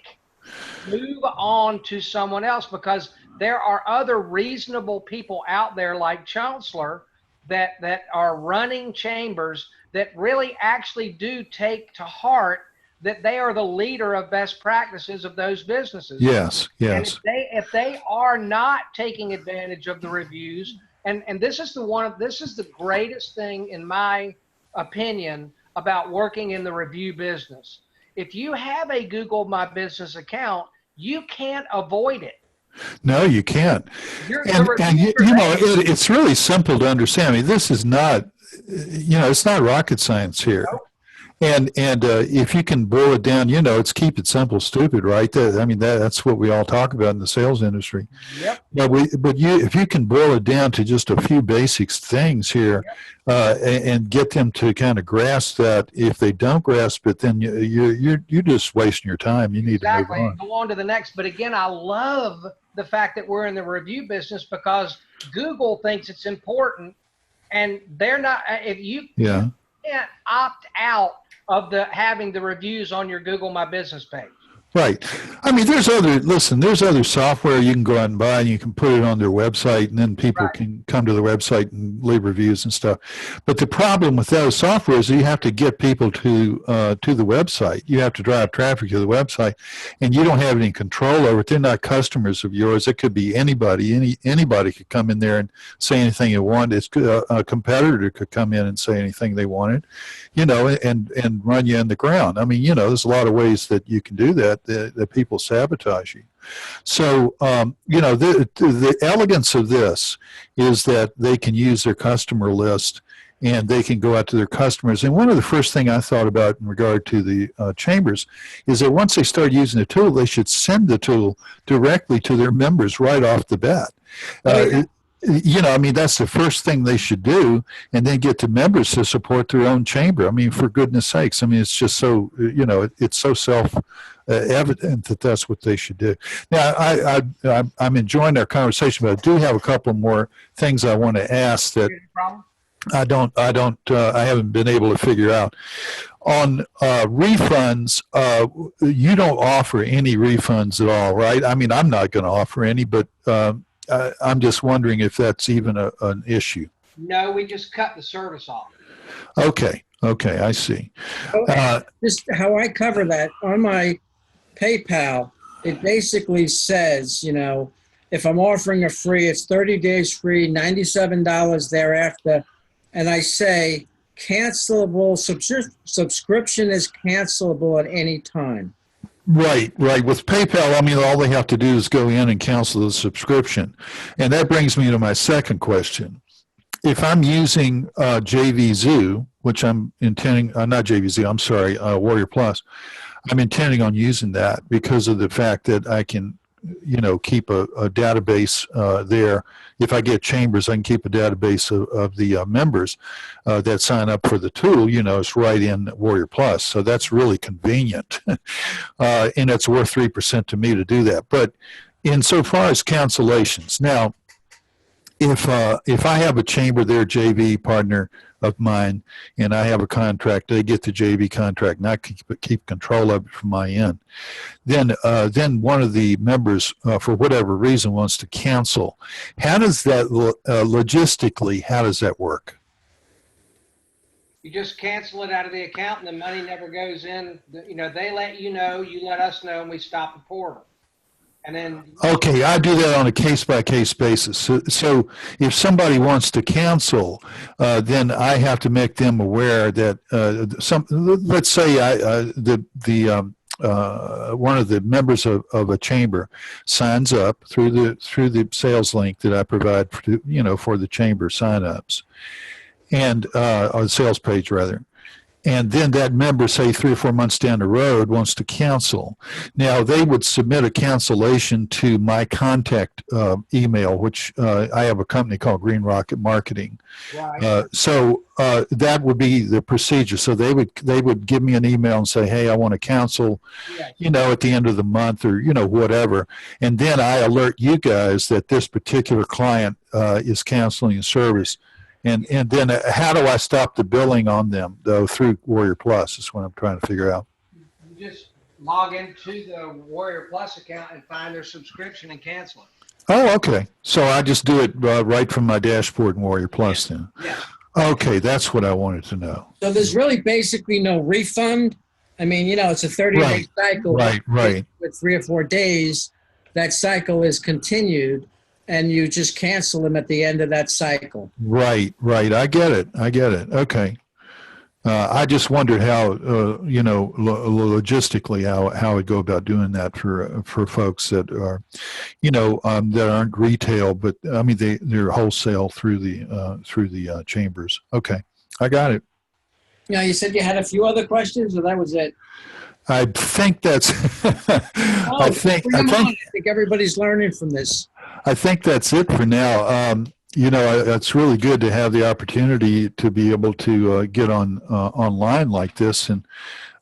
Speaker 1: Move on to someone else, because there are other reasonable people out there like Chancellor that are running chambers that really actually do take to heart that they are the leader of best practices of those businesses.
Speaker 2: Yes.
Speaker 1: And if they are not taking advantage of the reviews, and this is the greatest thing in my opinion about working in the review business. If you have a Google My Business account, you can't avoid it.
Speaker 2: No, you can't. And you know, it's really simple to understand. I mean, this is not, you know, it's not rocket science here.
Speaker 1: Nope.
Speaker 2: And if you can boil it down, you know, it's keep it simple, stupid, right? I mean, that's what we all talk about in the sales industry.
Speaker 1: Yep.
Speaker 2: If you can boil it down to just a few basic things here, and get them to kind of grasp that. If they don't grasp it, then you're just wasting your time. You need to move on.
Speaker 1: Go on to the next. But again, I love the fact that we're in the review business because Google thinks it's important, and they're not. If you can't opt out of having the reviews on your Google My Business page.
Speaker 2: Right. I mean, there's other software you can go out and buy, and you can put it on their website, and then people can come to the website and leave reviews and stuff. But the problem with those software is you have to get people to the website. You have to drive traffic to the website, and you don't have any control over it. They're not customers of yours. It could be anybody. Anybody could come in there and say anything you want. It's a competitor could come in and say anything they wanted, you know, and run you in the ground. I mean, you know, there's a lot of ways that you can do that. That people sabotage you. So, you know, the elegance of this is that they can use their customer list and they can go out to their customers. And one of the first things I thought about in regard to the chambers is that once they start using the tool, they should send the tool directly to their members right off the bat. You know, I mean, that's the first thing they should do, and then get the members to support their own chamber. I mean, for goodness sakes, I mean, it's just so, you know, it's so self-evident that that's what they should do. Now, I'm enjoying our conversation, but I do have a couple more things I want to ask that I haven't been able to figure out. On refunds, you don't offer any refunds at all, right? I mean, I'm not going to offer any, but I'm just wondering if that's even an issue.
Speaker 1: No, we just cut the service off.
Speaker 2: Okay, I see.
Speaker 4: Just how I cover that on my PayPal, it basically says, you know, if I'm offering a free, it's 30 days free, $97 thereafter. And I say cancelable, subscription is cancelable at any time.
Speaker 2: Right. With PayPal, I mean, all they have to do is go in and cancel the subscription. And that brings me to my second question. If I'm using JVZoo, which I'm intending, not JVZoo, I'm sorry, Warrior Plus, I'm intending on using that because of the fact that I can, you know, keep a database there. If I get chambers, I can keep a database of the members that sign up for the tool. You know, it's right in Warrior Plus, so that's really convenient, and it's worth 3% to me to do that. But insofar as cancellations, now, if I have a chamber there, JV partner of mine, and I have a contract, they get the JV contract, and I keep control of it from my end. Then one of the members, for whatever reason, wants to cancel. How does that logistically? How does that work?
Speaker 1: You just cancel it out of the account, and the money never goes in. You know, they let you know, you let us know, and we stop the portal. And then,
Speaker 2: okay, I do that on a case-by-case basis. So if somebody wants to cancel, then I have to make them aware that let's say one of the members of a chamber signs up through the sales link that I provide for, you know, for the chamber signups, and on the sales page rather. And then that member, say 3 or 4 months down the road, wants to cancel. Now, they would submit a cancellation to my contact email, which I have a company called Green Rocket Marketing.
Speaker 1: right.
Speaker 2: So that would be the procedure. So they would give me an email and say, hey, I want to cancel,
Speaker 1: Yes.
Speaker 2: you know, at the end of the month, or, you know, whatever. And then I alert you guys that this particular client is canceling a service. And then how do I stop the billing on them, though, through Warrior Plus is what I'm trying to figure out.
Speaker 1: You just log into the Warrior Plus account and find their subscription and cancel it.
Speaker 2: Oh, okay. So I just do it right from my dashboard in Warrior Plus then.
Speaker 1: Yeah.
Speaker 2: Okay, that's what I wanted to know.
Speaker 4: So there's really basically no refund. I mean, you know, it's a 30-day cycle.
Speaker 2: Right.
Speaker 4: With 3 or 4 days, that cycle is continued. and you just cancel them at the end of that cycle.
Speaker 2: Right, right. I get it. Okay. I just wondered how, logistically, how I'd go about doing that for folks that are, that aren't retail, but I mean they're wholesale through the chambers. Okay, I got it.
Speaker 4: Now, you said you had a few other questions, or that was it?
Speaker 2: I think that's.
Speaker 4: Oh,
Speaker 2: I think
Speaker 4: everybody's learning from this.
Speaker 2: I think that's it for now. It's really good to have the opportunity to be able to get online like this and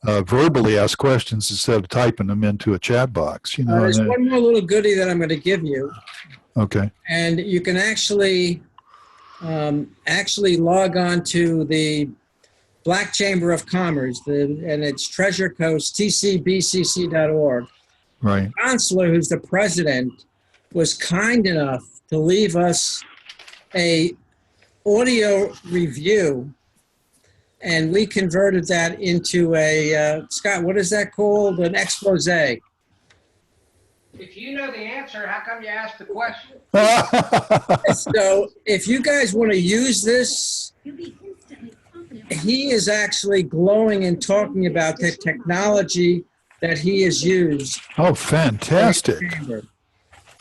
Speaker 2: verbally ask questions instead of typing them into a chat box.
Speaker 4: There's one more little goodie that I'm going to give you,
Speaker 2: Okay.
Speaker 4: and you can actually log on to the Black Chamber of Commerce, and it's Treasure Coast, tcbcc.org.
Speaker 2: Right.
Speaker 4: Chancellor, who's the president, was kind enough to leave us a audio review, and we converted that into a Scott, what is that called? An expose.
Speaker 1: If you know the answer, how come you asked the question?
Speaker 4: So if you guys want to use this, he is actually glowing and talking about the technology that he has used.
Speaker 2: Oh, fantastic.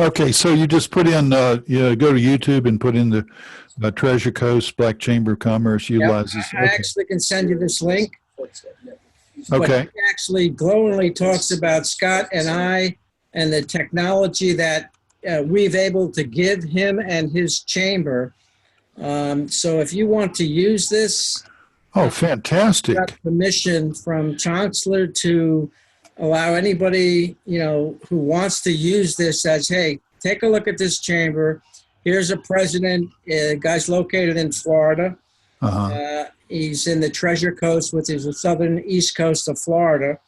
Speaker 2: Okay, so you just put in, go to YouTube and put in the Treasure Coast Black Chamber of Commerce utilizes.
Speaker 4: I actually can send you this link.
Speaker 2: Okay.
Speaker 4: He actually glowingly talks about Scott and I and the technology that we've able to give him and his chamber. So if you want to use this,
Speaker 2: Oh, fantastic.
Speaker 4: got permission from Chancellor to allow anybody, who wants to use this as, hey, take a look at this chamber. Here's a president. Guy's located in Florida. He's in the Treasure Coast, which is the southern east coast of Florida.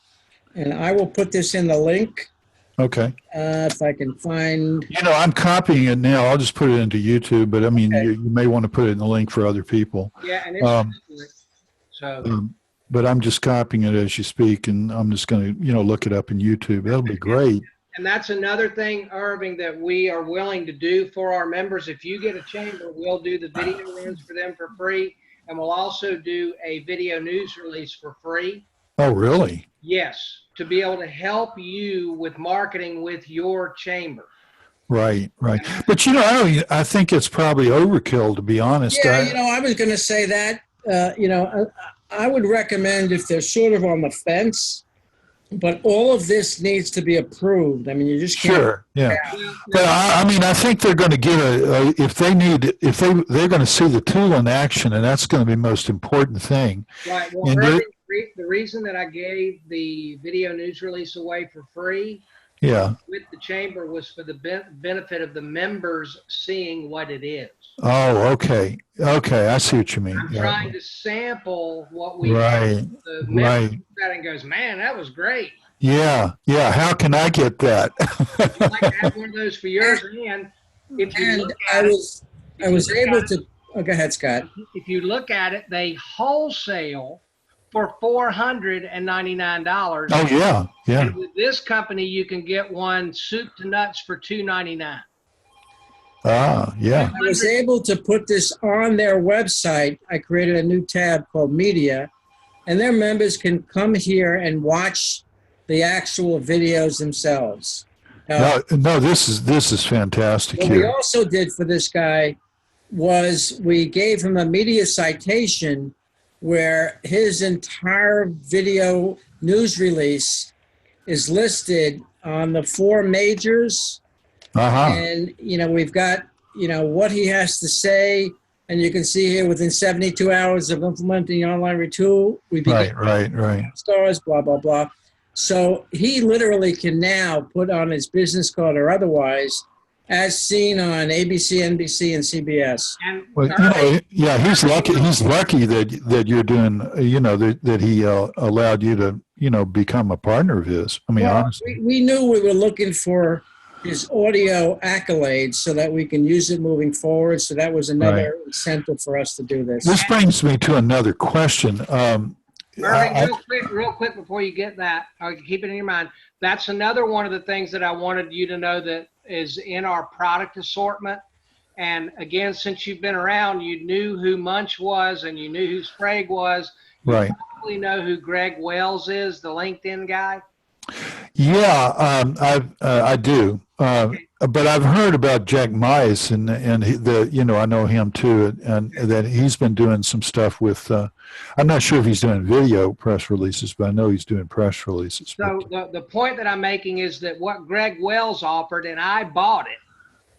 Speaker 4: And I will put this in the link.
Speaker 2: Okay.
Speaker 4: If I can find.
Speaker 2: I'm copying it now. I'll just put it into YouTube, but I mean,
Speaker 4: Okay.
Speaker 2: you may want to put it in the link for other people.
Speaker 1: Yeah, and it's so.
Speaker 2: But I'm just copying it as you speak, and I'm just going to, look it up in YouTube. That'll be great.
Speaker 1: And that's another thing, Irving, that we are willing to do for our members. If you get a chamber, we'll do the video runs for them for free, and we'll also do a video news release for free.
Speaker 2: Oh, really?
Speaker 1: Yes, to be able to help you with marketing with your chamber.
Speaker 2: Right, right. But I think it's probably overkill, to be honest.
Speaker 4: Yeah, I was going to say that. I would recommend if they're sort of on the fence, but all of this needs to be approved. I mean, you just can't.
Speaker 2: Sure, yeah. But I think they're going to get they're going to see the tool in action, and that's going to be the most important thing.
Speaker 1: Right. Well, Irving, the reason that I gave the video news release away for free with the chamber was for the benefit of the members seeing what it is.
Speaker 2: Oh, okay. Okay, I see what you mean.
Speaker 1: I'm trying to sample what we
Speaker 2: Right,
Speaker 1: the member that and goes, man, that was great.
Speaker 2: Yeah, yeah. How can I get that?
Speaker 1: Would you like to have one of those for yours? And if you
Speaker 4: And
Speaker 1: look
Speaker 4: I
Speaker 1: at it,
Speaker 4: was able to. Oh, go ahead, Scott.
Speaker 1: if you look at it, they wholesale for $499.
Speaker 2: Oh, yeah, yeah.
Speaker 1: And with this company, you can get one soup to nuts for $299.
Speaker 2: Ah, yeah.
Speaker 4: I was able to put this on their website. I created a new tab called Media, and their members can come here and watch the actual videos themselves.
Speaker 2: No, this is fantastic
Speaker 4: What we
Speaker 2: here.
Speaker 4: also did for this guy was we gave him a media citation where his entire video news release is listed on the 4 majors. And, we've got, what he has to say. And you can see here within 72 hours of implementing the online retool, we begin
Speaker 2: Right.
Speaker 4: stars, blah, blah, blah. So he literally can now put on his business card or otherwise, as seen on ABC, NBC, and CBS.
Speaker 1: And
Speaker 2: Well, he's lucky. He's lucky that you're doing, that he allowed you to, become a partner of his. I mean,
Speaker 4: Well,
Speaker 2: honestly.
Speaker 4: we knew we were looking for his audio accolades so that we can use it moving forward. So that was another incentive for us to do this.
Speaker 2: This brings me to another question.
Speaker 1: Irving, real quick before you get that, keep it in your mind. That's another one of the things that I wanted you to know, that is in our product assortment. And again, since you've been around, you knew who Munch was and you knew who Sprague was. You
Speaker 2: Right.
Speaker 1: probably know who Greg Wells is, the LinkedIn guy.
Speaker 2: Yeah, I do. But I've heard about Jack Mize and I know him too, and that he's been doing some stuff with. I'm not sure if he's doing video press releases, but I know he's doing press releases.
Speaker 1: So the point that I'm making is that what Greg Wells offered, and I bought it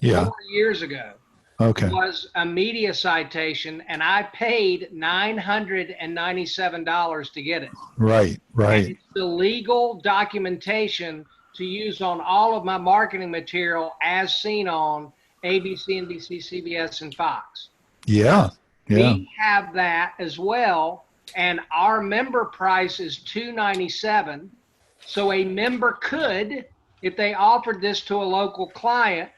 Speaker 2: Yeah.
Speaker 1: 4 years ago,
Speaker 2: Okay.
Speaker 1: was a media citation, and I paid $997 to get it.
Speaker 2: Right.
Speaker 1: And
Speaker 2: Right.
Speaker 1: it's the legal documentation to use on all of my marketing material as seen on ABC, NBC, CBS, and Fox.
Speaker 2: Yeah. Yeah.
Speaker 1: We have that as well, and our member price is $297. So a member could, if they offered this to a local client,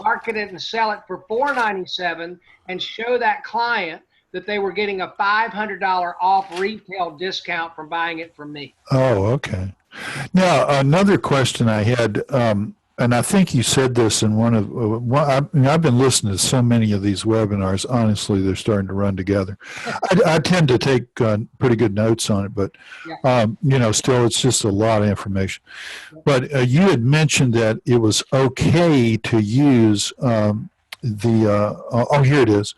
Speaker 1: market it and sell it for $497 and show that client that they were getting a $500 off retail discount from buying it from me.
Speaker 2: Oh, okay. Now, another question I had, and I think you said this in one of, I've been listening to so many of these webinars. Honestly, they're starting to run together. I tend to take pretty good notes on it, but, still, it's just a lot of information. But you had mentioned that it was okay to use here it is,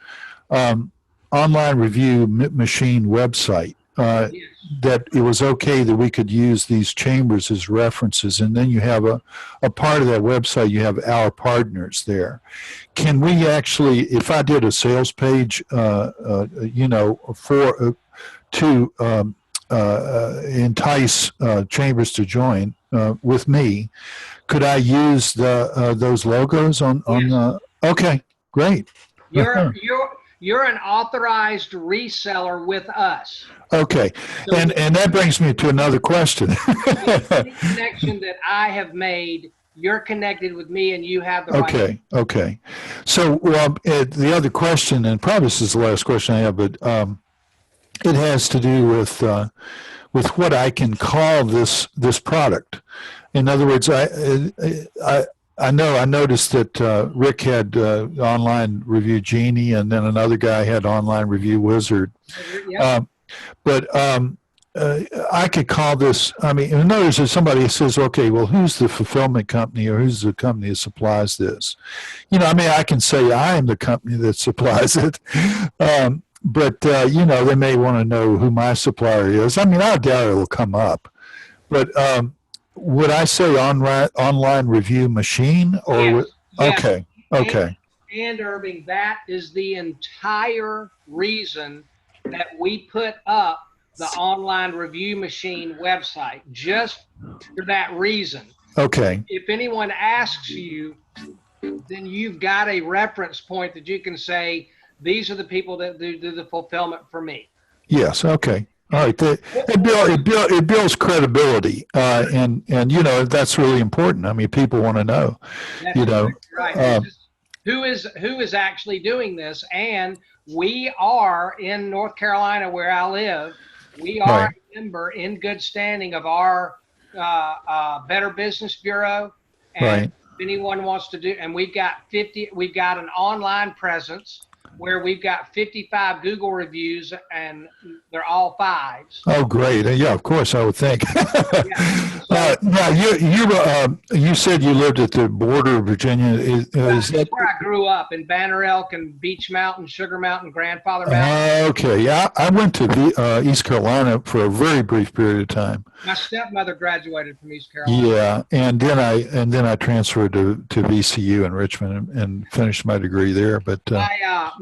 Speaker 2: online review machine website.
Speaker 1: Yes.
Speaker 2: That it was okay that we could use these chambers as references, and then you have a part of that website, you have our partners there. Can we actually, if I did a sales page, to entice chambers to join with me, could I use those logos on
Speaker 1: Yes.
Speaker 2: Okay, great.
Speaker 1: You're an authorized reseller with us.
Speaker 2: Okay,
Speaker 1: So
Speaker 2: and that brings me to another question.
Speaker 1: any connection that I have made, you're connected with me and you have the right.
Speaker 2: Okay. So the other question, and probably this is the last question I have, but it has to do with what I can call this product. In other words, I noticed that Rick had Online Review Genie, and then another guy had Online Review Wizard.
Speaker 1: Yep.
Speaker 2: I could call this, in other words, if somebody says, okay, well, who's the fulfillment company or who's the company that supplies this? I can say I am the company that supplies it. But they may want to know who my supplier is. I doubt it will come up. But would I say online review machine? Or
Speaker 1: Yes.
Speaker 2: Okay.
Speaker 1: And Irving, that is the entire reason that we put up the Online Review Machine website, just for that reason.
Speaker 2: Okay.
Speaker 1: If anyone asks you, then you've got a reference point that you can say, these are the people that do the fulfillment for me.
Speaker 2: Yes. Okay. All right. It builds credibility, and that's really important. People want to know.
Speaker 1: That's right. Who is actually doing this? And we are in North Carolina, where I live. We are
Speaker 2: Right.
Speaker 1: a member in good standing of our Better Business Bureau. And
Speaker 2: Right.
Speaker 1: if anyone wants to do, and we've got an online presence where we've got 55 Google reviews, and they're all 5s.
Speaker 2: Oh, great. Yeah, of course, I would think.
Speaker 1: Yeah.
Speaker 2: Now, you said you lived at the border of Virginia. Is
Speaker 1: That's
Speaker 2: that?
Speaker 1: where I grew up, in Banner Elk and Beach Mountain, Sugar Mountain, Grandfather Mountain.
Speaker 2: Okay. Yeah, I went to East Carolina for a very brief period of time.
Speaker 1: My stepmother graduated from East Carolina.
Speaker 2: Yeah, and then I transferred to VCU in Richmond and finished my degree there. But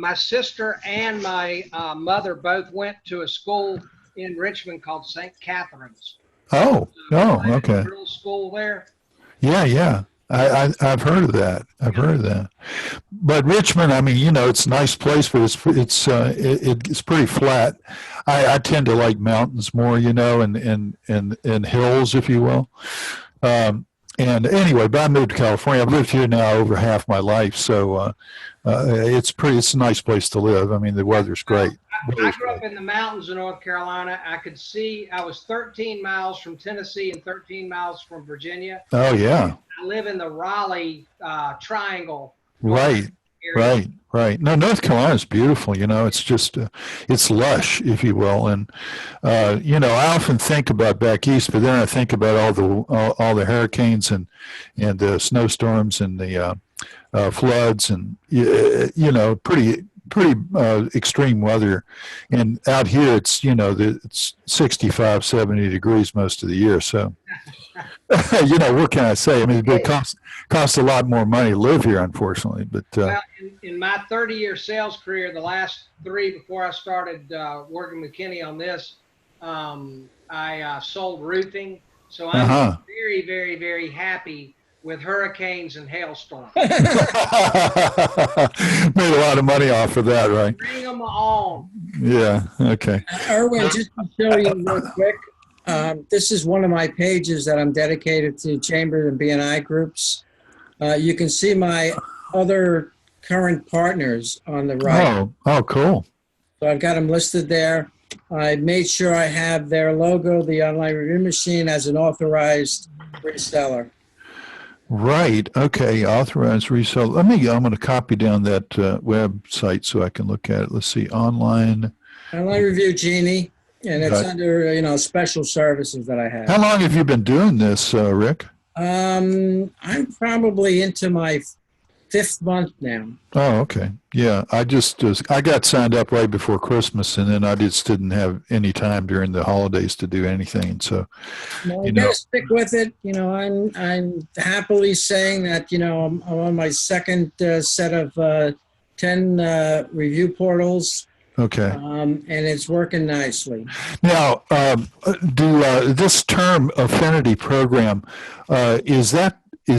Speaker 1: My sister and my mother both went to a school in Richmond called St. Catherine's.
Speaker 2: okay.
Speaker 1: Girls' school there.
Speaker 2: Yeah. I've heard of that. But Richmond, it's a nice place, but it's pretty flat. I tend to like mountains more, and hills, if you will. And anyway, but I moved to California. I've lived here now over half my life, so it's a nice place to live. The weather's great.
Speaker 1: I grew up in the mountains of North Carolina. I was 13 miles from Tennessee and 13 miles from Virginia.
Speaker 2: Oh yeah.
Speaker 1: I I live in the Raleigh Triangle.
Speaker 2: Right.
Speaker 1: area.
Speaker 2: Right. No, North Carolina's beautiful. You know, it's just, it's lush, if you will. And, you know, I often think about back east, but then I think about all the hurricanes and the snowstorms and the floods and, you know, pretty extreme weather. And out here, it's, you know, it's 65, 70 degrees most of the year. So, you know, what can I say? I mean, it costs a lot more money to live here, unfortunately. But
Speaker 1: Well, in my 30-year sales career, the last 3 before I started working with Kenny on this, I sold roofing. So I'm very, very, very happy with hurricanes and hailstorms.
Speaker 2: made a lot of money off of that, right?
Speaker 1: Bring them on.
Speaker 2: Yeah. Okay.
Speaker 4: Erwin, just to show you real quick, this is one of my pages that I'm dedicated to chamber and BNI groups. You can see my other current partners on the right.
Speaker 2: Oh, cool.
Speaker 4: So I've got them listed there. I made sure I have their logo, the online review machine, as an authorized reseller.
Speaker 2: Right. Okay. Authorized resale. I'm going to copy down that website so I can look at it. Let's see. Online
Speaker 4: Review Genie, and it's
Speaker 2: Right.
Speaker 4: under, you know, special services that I have.
Speaker 2: How long have you been doing this, Rick?
Speaker 4: I'm probably into my 5th month now.
Speaker 2: Oh, okay. Yeah. I got signed up right before Christmas, and then I just didn't have any time during the holidays to do anything. And so,
Speaker 4: Well,
Speaker 2: you
Speaker 4: you
Speaker 2: know.
Speaker 4: gotta stick with it. You know, I'm happily saying that, you know, I'm on my second set of 10 review portals,
Speaker 2: Okay.
Speaker 4: and it's working nicely.
Speaker 2: Now, this term affinity program, is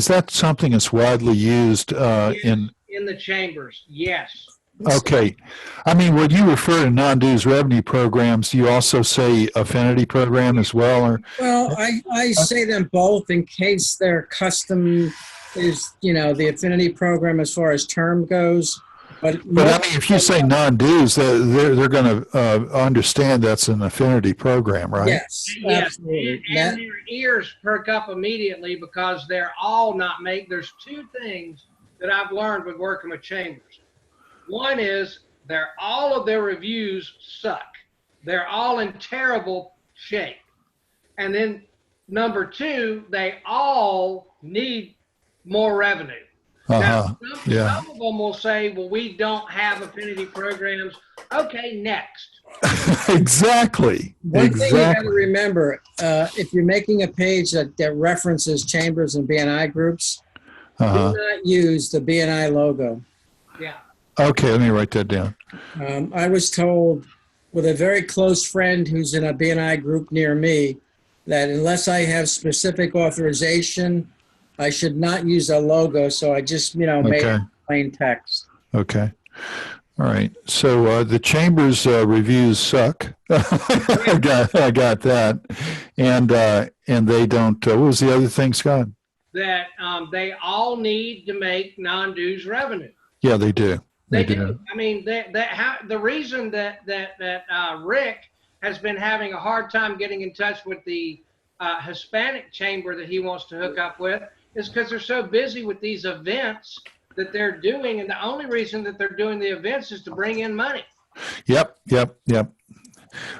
Speaker 2: that something that's widely used in?
Speaker 1: In the chambers, yes.
Speaker 2: Okay, I mean, when you refer to non-dues revenue programs, do you also say affinity program as well, or?
Speaker 4: Well, I say them both in case their custom is, you know, the affinity program as far as term goes. But
Speaker 2: I mean, if you say non-dues, they're going to understand that's an affinity program, right?
Speaker 4: yes,
Speaker 1: Yes,
Speaker 4: absolutely.
Speaker 1: and their ears perk up immediately because they're all not there's 2 things that I've learned with working with chambers. One is all of their reviews suck. They're all in terrible shape. And then number 2, they all need more revenue. Now,
Speaker 2: Yeah.
Speaker 1: some of them will say, well, we don't have affinity programs. Okay, next.
Speaker 2: Exactly.
Speaker 4: One thing you got to remember, if you're making a page that references chambers and BNI groups, do not use the BNI logo.
Speaker 1: Yeah.
Speaker 2: Okay, let me write that down.
Speaker 4: I was told with a very close friend who's in a BNI group near me that unless I have specific authorization, I should not use a logo. So I just, you know, made it plain text.
Speaker 2: Okay. All right. So the chamber's reviews suck. I got that. And they don't. What was the other thing, Scott?
Speaker 1: That they all need to make non-dues revenue.
Speaker 2: Yeah, they do.
Speaker 1: They do. I mean, the reason that Rick has been having a hard time getting in touch with the Hispanic chamber that he wants to hook up with is because they're so busy with these events that they're doing, and the only reason that they're doing the events is to bring in money.
Speaker 2: Yep.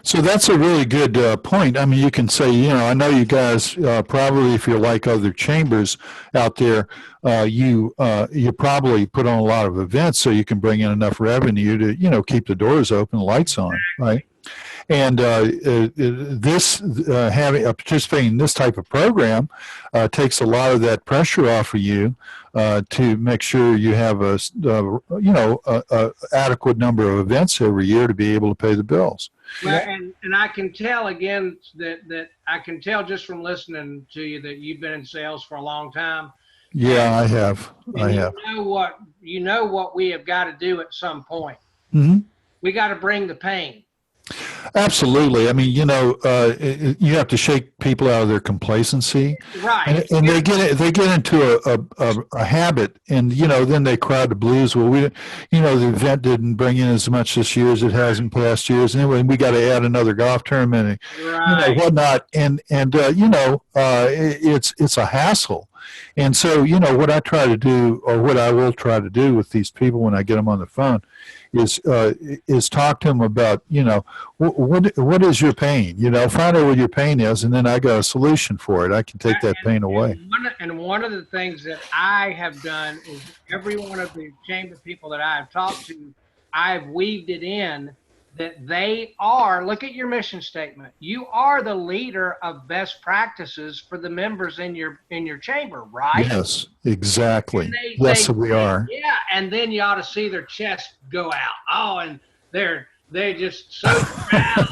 Speaker 2: So that's a really good point. I mean, you can say, you know, I know you guys probably, if you're like other chambers out there, you probably put on a lot of events so you can bring in enough revenue to, you know, keep the doors open, lights on, right? And participating in this type of program takes a lot of that pressure off of you to make sure you have a adequate number of events every year to be able to pay the bills.
Speaker 1: Well, and I can tell again that I can tell just from listening to you that you've been in sales for a long time.
Speaker 2: Yeah, I have.
Speaker 1: You know what we have got to do at some point.
Speaker 2: Mm-hmm.
Speaker 1: We got to bring the pain.
Speaker 2: Absolutely. I mean, you know, you have to shake people out of their complacency,
Speaker 1: right?
Speaker 2: And they get into a habit, and you know, then they cry the blues. Well, the event didn't bring in as much this year as it has in past years. Anyway, we got to add another golf tournament, and
Speaker 1: right.
Speaker 2: whatnot, and it's a hassle. And so, you know, what I try to do, or what I will try to do with these people when I get them on the phone, is talk to them about, you know, what is your pain? You know, find out what your pain is, and then I got a solution for it. I can take that pain away.
Speaker 1: And one of the things that I have done is every one of the chamber people that I've talked to, I've weaved it in that they are, look at your mission statement. You are the leader of best practices for the members in your chamber, right?
Speaker 2: Yes, exactly. Yes, we are.
Speaker 1: Yeah, and then you ought to see their chest go out. Oh, and they're just so proud.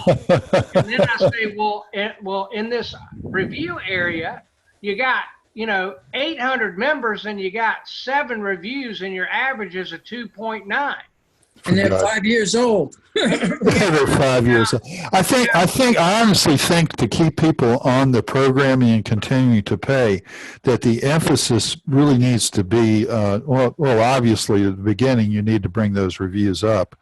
Speaker 1: And then I say, well, in this review area, you got, you know, 800 members and you got 7 reviews, and your average is a 2.9.
Speaker 4: And they're 5 years old.
Speaker 2: They're 5 years old. I honestly think to keep people on the programming and continuing to pay, that the emphasis really needs to be, well, obviously at the beginning, you need to bring those reviews up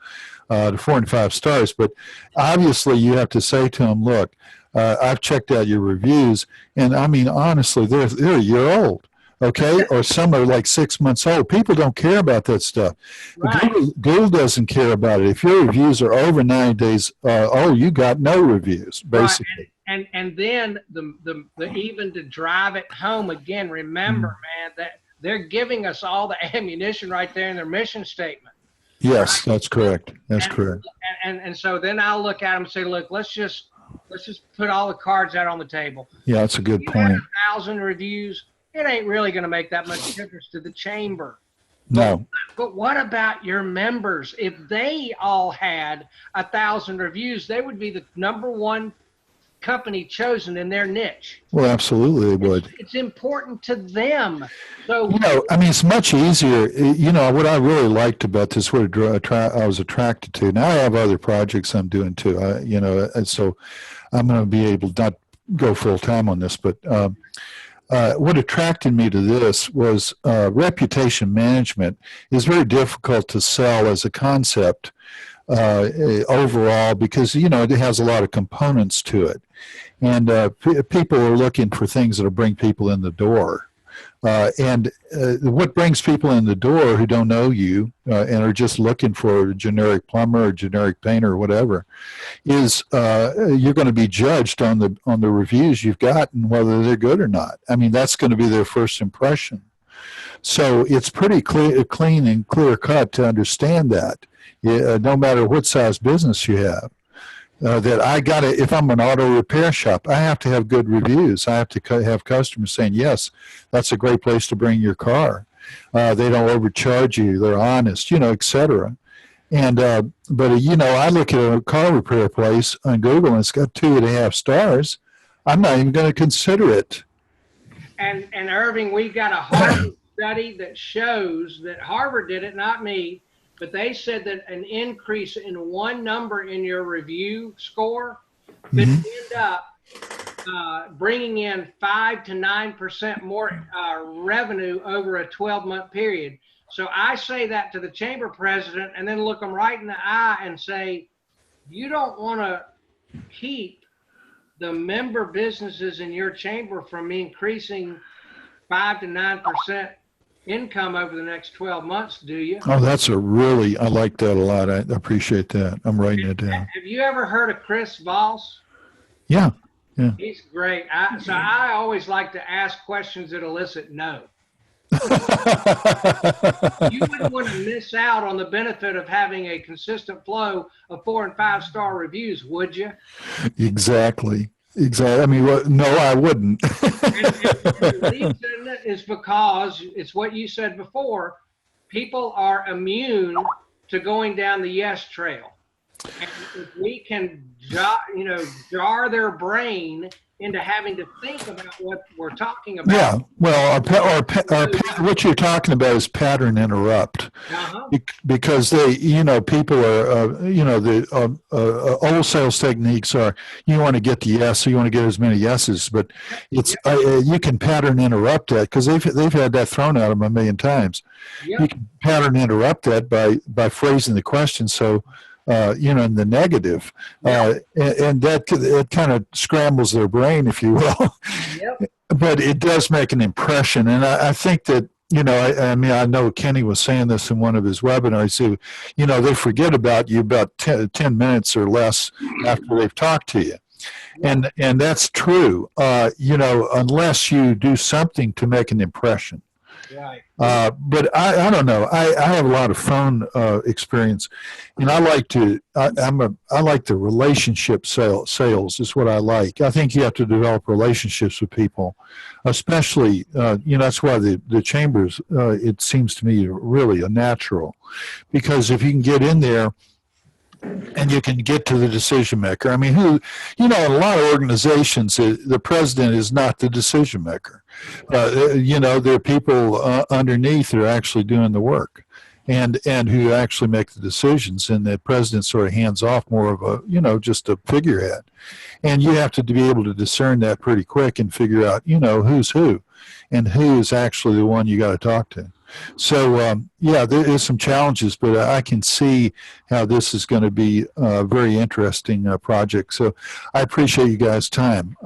Speaker 2: to 4 and 5 stars. But obviously you have to say to them, look, I've checked out your reviews, and I mean, honestly, they're a year old. Okay, or some are like 6 months old. People don't care about that stuff.
Speaker 1: Right.
Speaker 2: Google doesn't care about it. If your reviews are over 90 days, you got no reviews, basically.
Speaker 1: Right. And then the even to drive it home again. Remember, man, that they're giving us all the ammunition right there in their mission statement.
Speaker 2: Yes,
Speaker 1: right?
Speaker 2: That's correct. That's correct.
Speaker 1: And so then I'll look at them and say, look, let's just put all the cards out on the table.
Speaker 2: Yeah, that's a good
Speaker 1: You
Speaker 2: point.
Speaker 1: had 1,000 reviews. It ain't really going to make that much difference to the chamber.
Speaker 2: No.
Speaker 1: But what about your members? If they all had 1,000 reviews, they would be the #1 company chosen in their niche.
Speaker 2: Well, absolutely they would.
Speaker 1: It's important to them. So,
Speaker 2: You know, I mean, it's much easier. You know, what I really liked about this, what I was attracted to. Now I have other projects I'm doing too. You know, and so I'm going to be able to not go full time on this, but what attracted me to this was reputation management is very difficult to sell as a concept overall, because, you know, it has a lot of components to it. And people are looking for things that will bring people in the door. And what brings people in the door who don't know you and are just looking for a generic plumber or generic painter or whatever is you're going to be judged on the reviews you've gotten, whether they're good or not. I mean, that's going to be their first impression. So it's pretty clean and clear cut to understand that, no matter what size business you have. That I got to, if I'm an auto repair shop, I have to have good reviews. I have to have customers saying, yes, that's a great place to bring your car. They don't overcharge you. They're honest, you know, et cetera. And, but, you know, I look at a car repair place on Google and it's got 2.5 stars. I'm not even going to consider it.
Speaker 1: and Irving, we've got a Harvard study that shows that Harvard did it, not me. But they said that an increase in one number in your review score could end up bringing in 5 to 9% more revenue over a 12-month period. So I say that to the chamber president and then look them right in the eye and say, you don't want to keep the member businesses in your chamber from increasing 5 to 9% income over the next 12 months, do you?
Speaker 2: Oh, I like that a lot. I appreciate that. I'm writing it down.
Speaker 1: Have you ever heard of Chris Voss?
Speaker 2: Yeah.
Speaker 1: He's great. So I always like to ask questions that elicit no. You wouldn't want to miss out on the benefit of having a consistent flow of 4 and 5 star reviews, would you?
Speaker 2: Exactly. I mean, no, I wouldn't.
Speaker 1: And the reason is because it's what you said before. People are immune to going down the yes trail. And if we can, jar their brain into having to think about what we're talking about.
Speaker 2: Yeah, well, what you're talking about is pattern interrupt, because people are, the old sales techniques are you want to get the yes, so you want to get as many yeses, but it's you can pattern interrupt that because they've had that thrown at them a million times. You can pattern interrupt that by phrasing the question so in the negative. And that it kind of scrambles their brain, if you will.
Speaker 1: Yep.
Speaker 2: But it does make an impression. And I think that, I mean, I know Kenny was saying this in one of his webinars. They forget about you about 10 minutes or less after they've talked to you. And that's true, unless you do something to make an impression.
Speaker 1: Right.
Speaker 2: But I don't know. I have a lot of phone experience, and I like the relationship sales is what I like. I think you have to develop relationships with people, especially that's why the chambers it seems to me really a natural, because if you can get in there and you can get to the decision maker. I mean, in a lot of organizations, the president is not the decision maker. There are people underneath who are actually doing the work and who actually make the decisions. And the president sort of hands off more of a, just a figurehead. And you have to be able to discern that pretty quick and figure out, who's who and who is actually the one you got to talk to. So, there is some challenges, but I can see how this is going to be a very interesting project. So I appreciate you guys' time.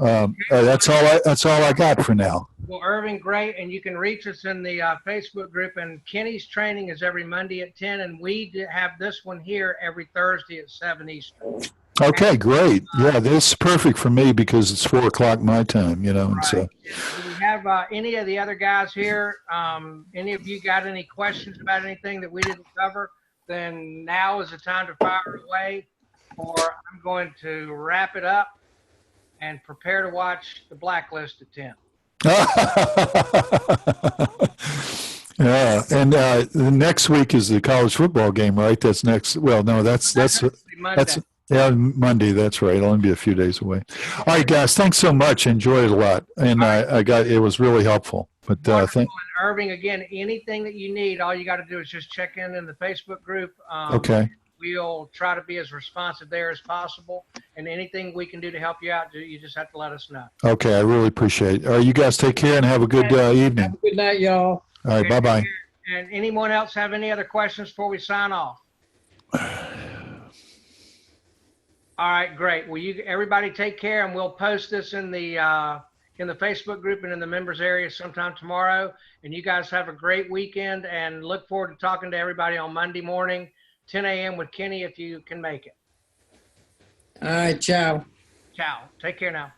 Speaker 2: That's all I got for now.
Speaker 1: Well, Irving, great. And you can reach us in the Facebook group. And Kenny's training is every Monday at 10. And we have this one here every Thursday at 7 Eastern.
Speaker 2: Okay, great. Yeah, this is perfect for me because it's 4 o'clock my time, and
Speaker 1: Right.
Speaker 2: so.
Speaker 1: Do we have any of the other guys here? Any of you got any questions about anything that we didn't cover? Then now is the time to fire away, or I'm going to wrap it up and prepare to watch The Blacklist at 10.
Speaker 2: Yeah, and the next week is the college football game, right? That's next. Well, no, that's
Speaker 1: Monday.
Speaker 2: Monday. That's right. It'll only be a few days away. All right, guys. Thanks so much. Enjoyed it a lot, and it was really helpful. But
Speaker 1: Wonderful. And Irving, again, anything that you need, all you got to do is just check in the Facebook group.
Speaker 2: Okay.
Speaker 1: We'll try to be as responsive there as possible, and anything we can do to help you out, you just have to let us know.
Speaker 2: Okay, I really appreciate it. All right, you guys take care and have a good evening.
Speaker 4: Good night, y'all.
Speaker 2: All right, bye-bye.
Speaker 1: And anyone else have any other questions before we sign off? All right, great. Well, everybody take care, and we'll post this in the Facebook group and in the members area sometime tomorrow. And you guys have a great weekend, and look forward to talking to everybody on Monday morning, 10 a.m. with Kenny if you can make it.
Speaker 4: All right, ciao.
Speaker 1: Ciao. Take care now.